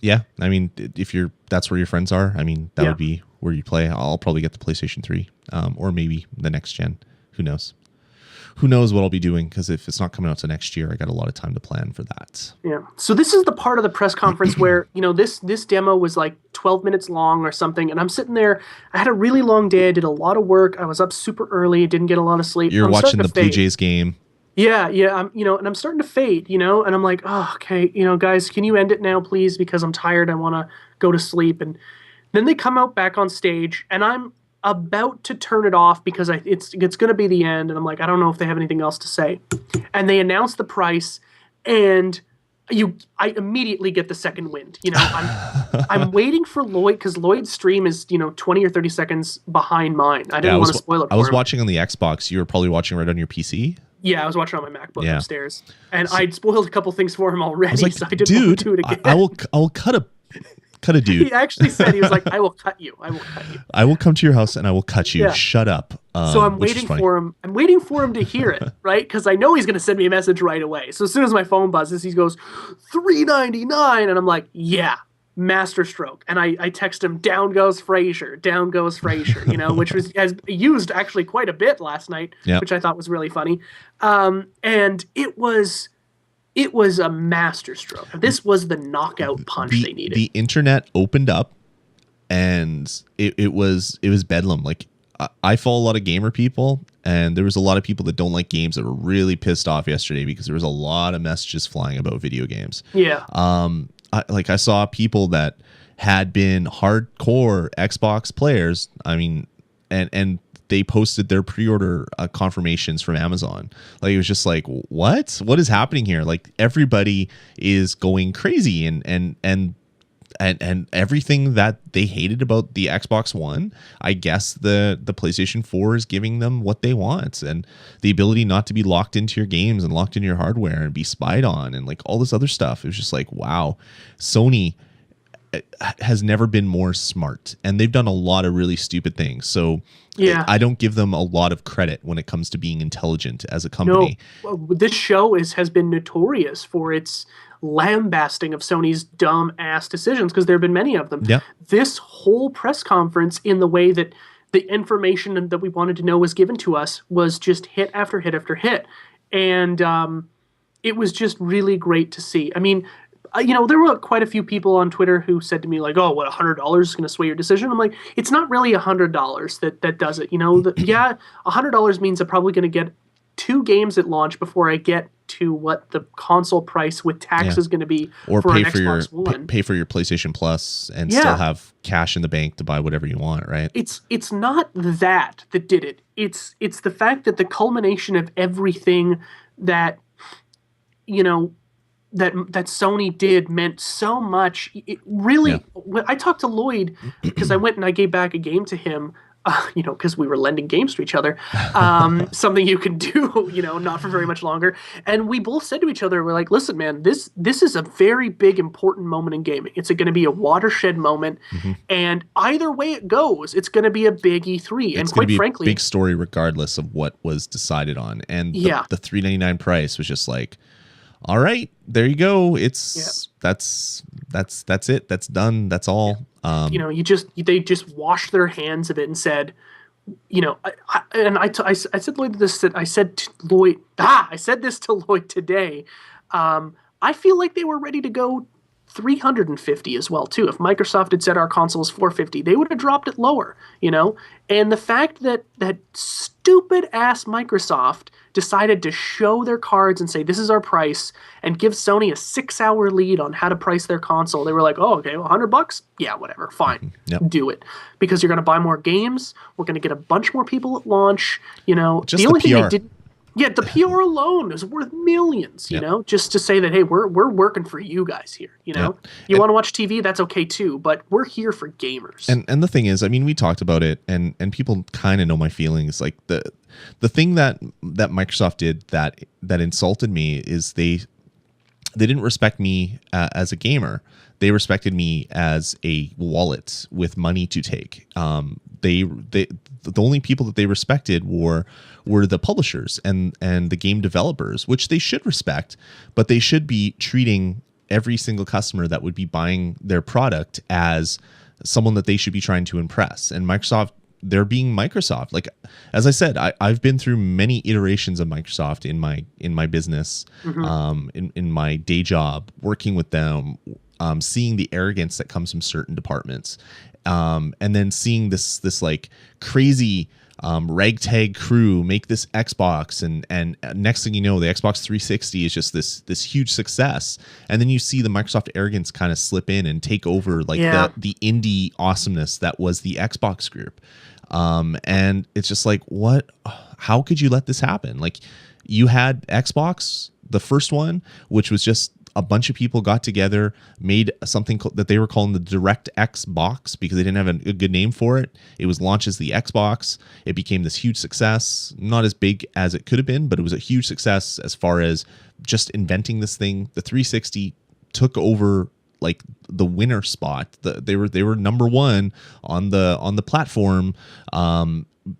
Yeah, I mean, if that's where your friends are, I mean, that would be where you play. I'll probably get the PlayStation 3, or maybe the next gen. Who knows? Who knows what I'll be doing? Because if it's not coming out to next year, I got a lot of time to plan for that. Yeah. So this is the part of the press conference where, you know, this demo was like 12 minutes long or something, and I'm sitting there. I had a really long day. I did a lot of work. I was up super early. Didn't get a lot of sleep. You're watching the Blue Jays game. Yeah. I'm, and I'm starting to fade, and I'm like, oh, okay, guys, can you end it now, please? Because I'm tired. I want to go to sleep. And then they come out back on stage, and I'm about to turn it off because it's going to be the end. And I'm like, I don't know if they have anything else to say. And they announce the price, and I immediately get the second wind. I'm waiting for Lloyd, because Lloyd's stream is 20 or 30 seconds behind mine. I didn't want to spoil it for him. I was watching on the Xbox. You were probably watching right on your PC. Yeah, I was watching on my MacBook upstairs, and I'd spoiled a couple things for him already, I was like, so I didn't want to do it again. I will cut a dude. He actually said, he was like, I will cut you. I will cut you. I will come to your house and I will cut you. Yeah. Shut up. So I'm waiting for him. I'm waiting for him to hear it, right? Because I know he's going to send me a message right away. So as soon as my phone buzzes, he goes, $3.99, and I'm like, yeah. Masterstroke. And I text him, down goes Frazier, which has used actually quite a bit last night, which I thought was really funny. And it was a masterstroke. This was the knockout punch they needed. The internet opened up, and it was bedlam. Like, I follow a lot of gamer people, and there was a lot of people that don't like games that were really pissed off yesterday because there was a lot of messages flying about video games. Yeah. I saw people that had been hardcore Xbox players. I mean, and they posted their pre-order confirmations from Amazon. Like, it was just like, what is happening here? Like, everybody is going crazy, and everything that they hated about the Xbox One, I guess the PlayStation 4 is giving them what they want, and the ability not to be locked into your games and locked into your hardware and be spied on and like all this other stuff. It was just like, wow, Sony has never been more smart, and they've done a lot of really stupid things. So yeah, I don't give them a lot of credit when it comes to being intelligent as a company. No, this show has been notorious for its lambasting of Sony's dumb ass decisions, because there have been many of them. Yeah. This whole press conference, in the way that the information that we wanted to know was given to us, was just hit after hit after hit. And it was just really great to see. I mean, there were quite a few people on Twitter who said to me, like, oh, what, $100 is going to sway your decision? I'm like, it's not really $100 that does it. Yeah, $100 means I'm probably going to get 2 games at launch before I get to what the console price with tax is going to be, or for pay an for Xbox your One. Pay for your PlayStation Plus and still have cash in the bank to buy whatever you want, right? It's not that did it. It's the fact that the culmination of everything that that Sony did meant so much. It really. When I talked to Lloyd, because I went and I gave back a game to him. Because we were lending games to each other, something you can do, not for very much longer. And we both said to each other, we're like, listen, man, this is a very big, important moment in gaming. It's going to be a watershed moment. Mm-hmm. And either way it goes, it's going to be a big E3. It's and quite frankly, big story regardless of what was decided on. And the $3.99 price was just like, all right, there you go. It's that's it. That's done. That's all. They just washed their hands of it and said, I said Lloyd this. I said this to Lloyd today. I feel like they were ready to go 350 as well too. If Microsoft had said our console is 450, they would have dropped it lower, you know? And the fact that that stupid ass Microsoft decided to show their cards and say this is our price and give Sony a 6-hour lead on how to price their console. They were like, "Oh, okay, well, $100? Yeah, whatever. Fine. Yep. Do it." Because you're going to buy more games, we're going to get a bunch more people at launch, you know. Just the only thing PR. they did Yeah, the PR alone is worth millions, you know, just to say that, hey, we're working for you guys here, you know. You want to watch TV, that's okay too, but we're here for gamers. And the thing is, I mean, we talked about it, and people kind of know my feelings. Like the thing that Microsoft did that insulted me is they didn't respect me as a gamer. They respected me as a wallet with money to take. The only people that they respected were the publishers and the game developers, which they should respect, but they should be treating every single customer that would be buying their product as someone that they should be trying to impress. And Microsoft, they're being Microsoft. Like, as I said, I've been through many iterations of Microsoft in my business, in my day job, working with them, seeing the arrogance that comes from certain departments, and then seeing this like crazy ragtag crew make this Xbox, and next thing you know, the Xbox 360 is just this huge success, and then you see the Microsoft arrogance kind of slip in and take over, like the indie awesomeness that was the Xbox group, and it's just like, what? How could you let this happen? Like, you had Xbox, the first one, which was just a bunch of people got together, made something that they were calling the DirectX box because they didn't have a good name for it. It was launched as the Xbox. It became this huge success, not as big as it could have been, but it was a huge success as far as just inventing this thing. The 360 took over like the winner spot. They were number one on the platform,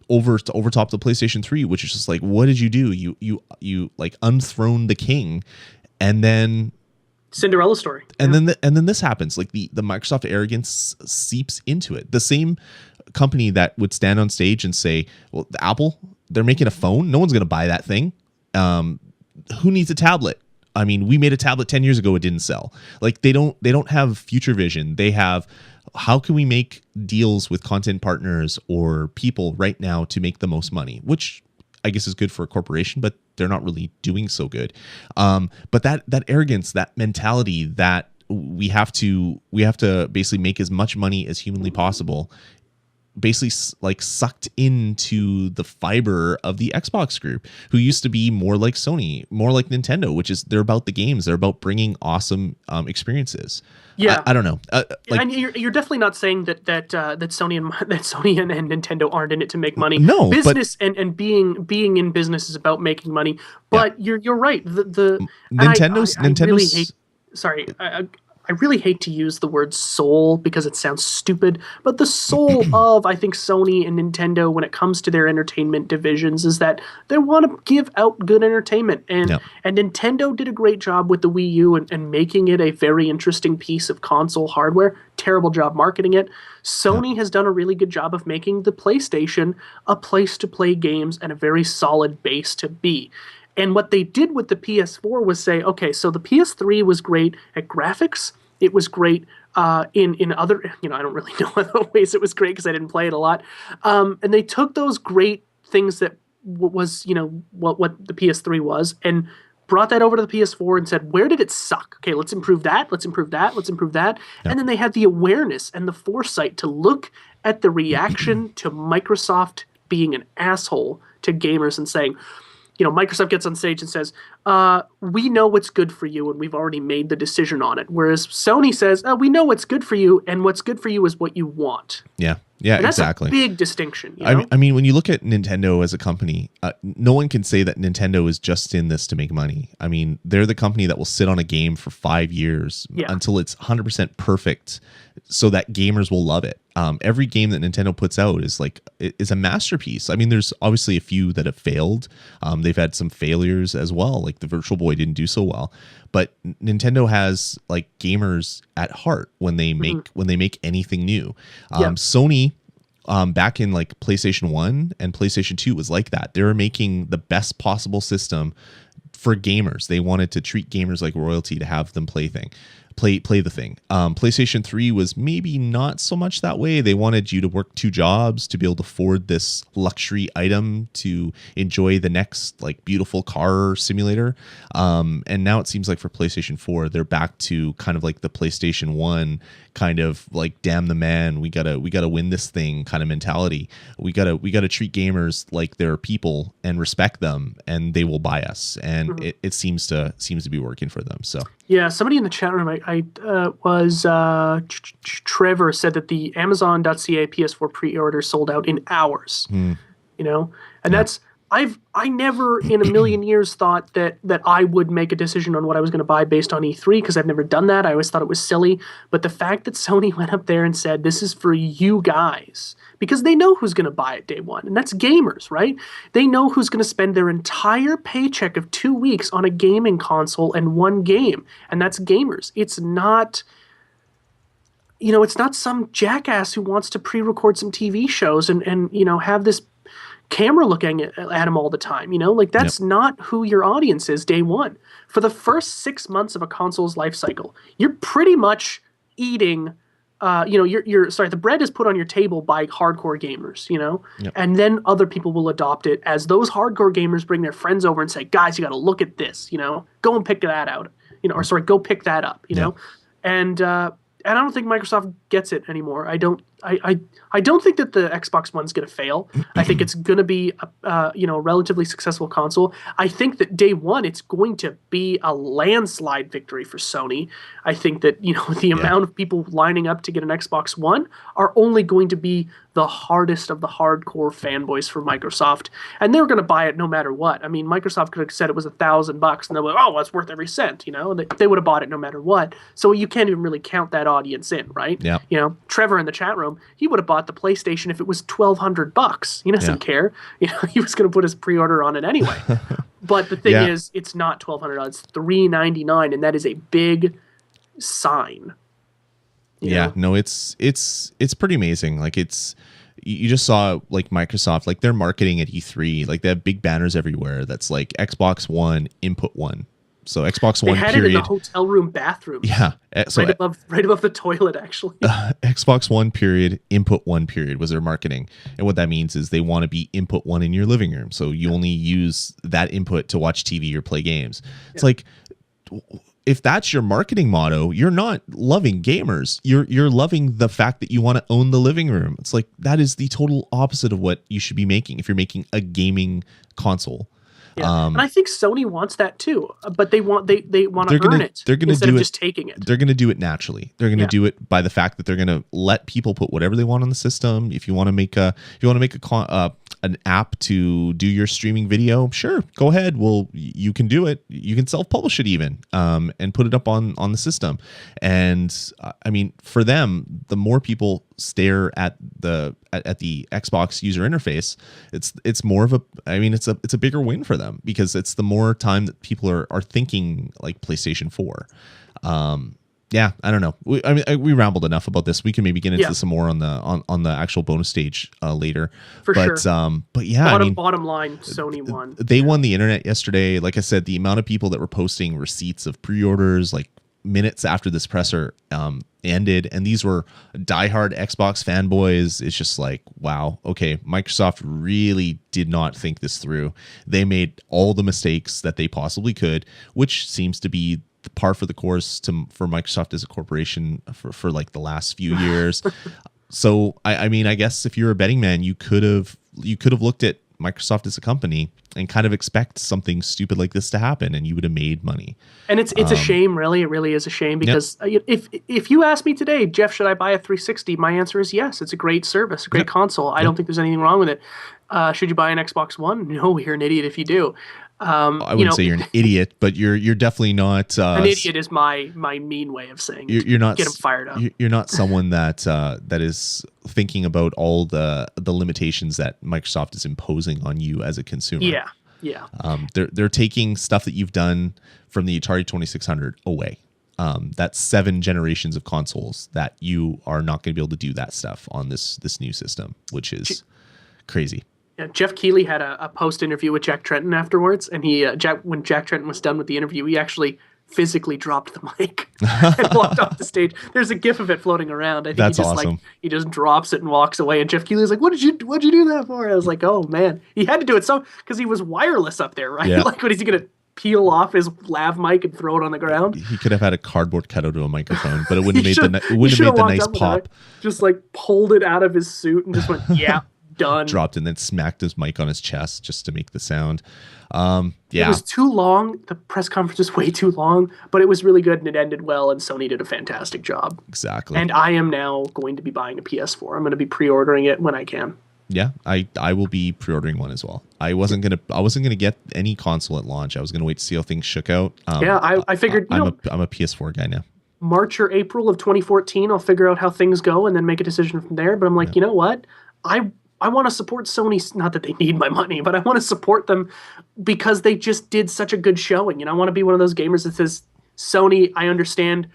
over top the PlayStation 3, which is just like, what did you do? You like unthroned the king, and then Cinderella story. And then this happens. Like the Microsoft arrogance seeps into it. The same company that would stand on stage and say, well, the Apple, they're making a phone. No one's going to buy that thing. Who needs a tablet? I mean, we made a tablet 10 years ago. It didn't sell. Like they don't have future vision. They have, how can we make deals with content partners or people right now to make the most money, which I guess is good for a corporation, but they're not really doing so good. But that arrogance, that mentality that we have to basically make as much money as humanly possible, basically like sucked into the fiber of the Xbox group, who used to be more like Sony, more like Nintendo, which is they're about the games. They're about bringing awesome experiences. Yeah, I don't know. And you're definitely not saying that Sony and Nintendo aren't in it to make money. No, business and being in business is about making money. But you're right. Nintendo's really hate, sorry. I really hate to use the word soul because it sounds stupid, but the soul of, I think, Sony and Nintendo when it comes to their entertainment divisions is that they want to give out good entertainment. And Nintendo did a great job with the Wii U and making it a very interesting piece of console hardware. Terrible job marketing it. Sony has done a really good job of making the PlayStation a place to play games and a very solid base to be. And what they did with the PS4 was say, okay, so the PS3 was great at graphics. It was great in other, I don't really know other ways it was great because I didn't play it a lot. And they took those great things that was, what the PS3 was, and brought that over to the PS4 and said, where did it suck? Okay, let's improve that. Let's improve that. Let's improve that. Yeah. And then they had the awareness and the foresight to look at the reaction to Microsoft being an asshole to gamers and saying, Microsoft gets on stage and says, we know what's good for you, and we've already made the decision on it. Whereas Sony says, we know what's good for you, and what's good for you is what you want. Yeah, and that's exactly. a big distinction. I mean, when you look at Nintendo as a company, no one can say that Nintendo is just in this to make money. I mean, they're the company that will sit on a game for 5 years until it's 100% perfect so that gamers will love it. Every game that Nintendo puts out is a masterpiece. I mean, there's obviously a few that have failed. They've had some failures as well. Like the Virtual Boy didn't do so well, but Nintendo has like gamers at heart when they make anything new. Sony, back in like PlayStation 1 and PlayStation 2 was like that. They were making the best possible system for gamers. They wanted to treat gamers like royalty, to have them play the thing. PlayStation 3 was maybe not so much that way. They wanted you to work 2 jobs to be able to afford this luxury item to enjoy the next like beautiful car simulator. And now it seems like for PlayStation 4, they're back to kind of like the PlayStation 1 kind of like, damn the man, we gotta win this thing kind of mentality. We gotta treat gamers like they're people and respect them, and they will buy us. And it seems to be working for them. So yeah, somebody in the chat room, Trevor said that the Amazon.ca PS4 pre-order sold out in hours. You know, and that's I never in a million years thought that I would make a decision on what I was going to buy based on E3, because I've never done that. I always thought it was silly. But the fact that Sony went up there and said, this is for you guys, because they know who's going to buy it day one, and that's gamers, right? They know who's going to spend their entire paycheck of 2 weeks on a gaming console and one game, and that's gamers. It's not, you know, it's not some jackass who wants to pre-record some TV shows and you know, have this camera looking at him all the time, you know, like that's not who your audience is day one. For the first 6 months of a console's life cycle, you're pretty much eating, you know, the bread is put on your table by hardcore gamers, you know, and then other people will adopt it as those hardcore gamers bring their friends over and say, guys, you got to look at this, you know, go and pick that out, you know, or sorry, go pick that up, you know, and I don't think Microsoft gets it anymore. I don't think that the Xbox One's going to fail. I think it's going to be a relatively successful console. I think that day one it's going to be a landslide victory for Sony. I think that, you know, the amount of people lining up to get an Xbox One are only going to be the hardest of the hardcore fanboys for Microsoft, and they're going to buy it no matter what. I mean, Microsoft could have said it was $1,000, and they're like, oh, well, it's worth every cent, you know, and they would have bought it no matter what. So you can't even really count that audience in, right? Yeah. You know, Trevor in the chat room, he would have bought the PlayStation if it was $1,200. He doesn't care. You know, he was going to put his pre-order on it anyway. But the thing is, it's not $1,200. It's $399, and that is a big sign. You know? No, it's pretty amazing. Like you just saw like Microsoft, like their marketing at E3, like they have big banners everywhere. That's like Xbox One input 1. So Xbox One they had period. it in the hotel room bathroom. Yeah. So right above the toilet, actually. Xbox One period, input 1 period was their marketing. And what that means is they want to be input 1 in your living room. So you only use that input to watch TV or play games. It's like, if that's your marketing motto, you're not loving gamers. You're loving the fact that you want to own the living room. It's like, that is the total opposite of what you should be making if you're making a gaming console. Yeah. And I think Sony wants that too, but they want to earn it. They're going to instead do of it, just taking it. They're going to do it naturally. They're going to do it by the fact that they're going to let people put whatever they want on the system. If you want to make an app to do your streaming video, sure, go ahead. Well, you can do it. You can self-publish it even, and put it up on the system. And I mean, for them, the more people stare at the Xbox user interface, it's more of it's a bigger win for them, because it's the more time that people are thinking like PlayStation 4. Yeah, I don't know. We rambled enough about this. We can maybe get into some more on the actual bonus stage later. For sure. But yeah, bottom line, Sony won. They won the internet yesterday. Like I said, the amount of people that were posting receipts of pre-orders like minutes after this presser ended, and these were diehard Xbox fanboys. It's just like, wow, okay, Microsoft really did not think this through. They made all the mistakes that they possibly could, which seems to be the par for the course for Microsoft as a corporation for like the last few years. So I mean, I guess if you're a betting man, you could have looked at Microsoft as a company and kind of expect something stupid like this to happen, and you would have made money. And it's a shame, really. It really is a shame, because if you ask me today, Jeff, should I buy a 360? My answer is yes. It's a great service, a great console. I don't think there's anything wrong with it. Should you buy an Xbox One? No, you're an idiot if you do. I wouldn't say you're an idiot, but you're definitely not. An idiot is my mean way of saying it. You're not get them fired up. You're not someone that is thinking about all the limitations that Microsoft is imposing on you as a consumer. Yeah. They're taking stuff that you've done from the Atari 2600 away. That's 7 generations of consoles that you are not going to be able to do that stuff on this new system, which is crazy. Yeah, Jeff Keighley had a post interview with Jack Tretton afterwards, and when Jack Tretton was done with the interview, he actually physically dropped the mic and walked off the stage. There's a gif of it floating around. I think That's he just awesome. he just drops it and walks away. And Jeff Keighley's like, what'd you do that for? I was like, oh man, he had to do it because he was wireless up there, right? Yeah. Like, what is he gonna peel off his lav mic and throw it on the ground? He could have had a cardboard cutout to a microphone, but it wouldn't He have made the nice pop. Just like pulled it out of his suit and just went, yeah, done. Dropped and then smacked his mic on his chest just to make the sound. Yeah. It was too long. The press conference was way too long, but it was really good and it ended well, and Sony did a fantastic job. Exactly. And I am now going to be buying a PS4. I'm going to be pre-ordering it when I can. Yeah, I will be pre-ordering one as well. I wasn't gonna get any console at launch. I was gonna wait to see how things shook out. I figured I'm a PS4 guy now. March or April of 2014, I'll figure out how things go and then make a decision from there. But I'm like, you know what? I want to support Sony. Not that they need my money, but I want to support them because they just did such a good showing. And I want to be one of those gamers that says, Sony, I understand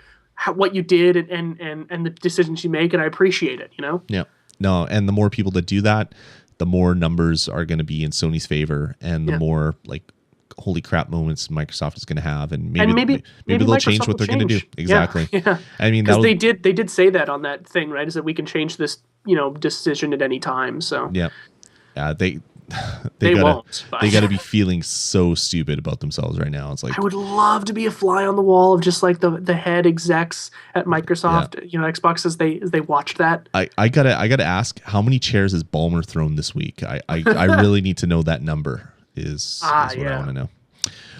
what you did and the decisions you make, and I appreciate it. Yeah. No, and the more people that do that, the more numbers are going to be in Sony's favor, and the more like holy crap moments Microsoft is going to have, and maybe they'll change what they're going to do. Exactly. Yeah. I mean, because they did say that on that thing, right? Is that we can change this, decision at any time. So yeah, they won't. They got to be feeling so stupid about themselves right now. It's like, I would love to be a fly on the wall of just like the head execs at Microsoft, Xbox as they watched that. I gotta ask, how many chairs has Ballmer thrown this week? I really need to know that number. Is what I want to know.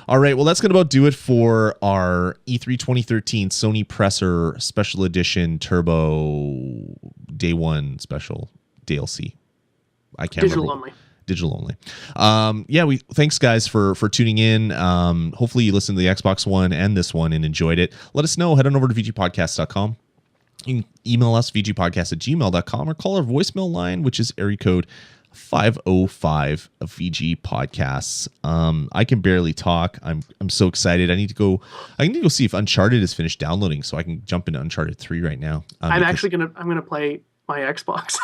All right, well, that's going to about do it for our E3 2013 Sony Presser Special Edition Turbo Day 1 Special DLC. I can't Digital remember. only. Digital only. Thanks guys for tuning in. Hopefully you listened to the Xbox One and this one and enjoyed it. Let us know. Head on over to vgpodcast.com. You can email us vgpodcast@gmail.com or call our voicemail line, which is area code 505 VG Podcasts. I can barely talk. I'm so excited. I need to go see if Uncharted is finished downloading so I can jump into Uncharted 3 right now. I'm gonna play my Xbox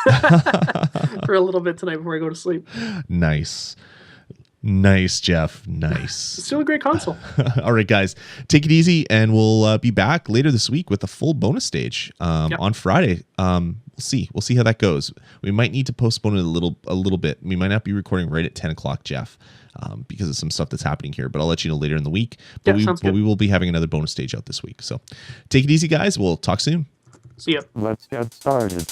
for a little bit tonight before I go to sleep. Nice, Jeff. Nice. It's still a great console. All right, guys, take it easy, and we'll be back later this week with a full bonus stage on Friday. We'll see how that goes. We might need to postpone it a little bit. We might not be recording right at 10 o'clock, Jeff, because of some stuff that's happening here. But I'll let you know later in the week. But we will be having another bonus stage out this week. So take it easy, guys. We'll talk soon. See ya. Let's get started.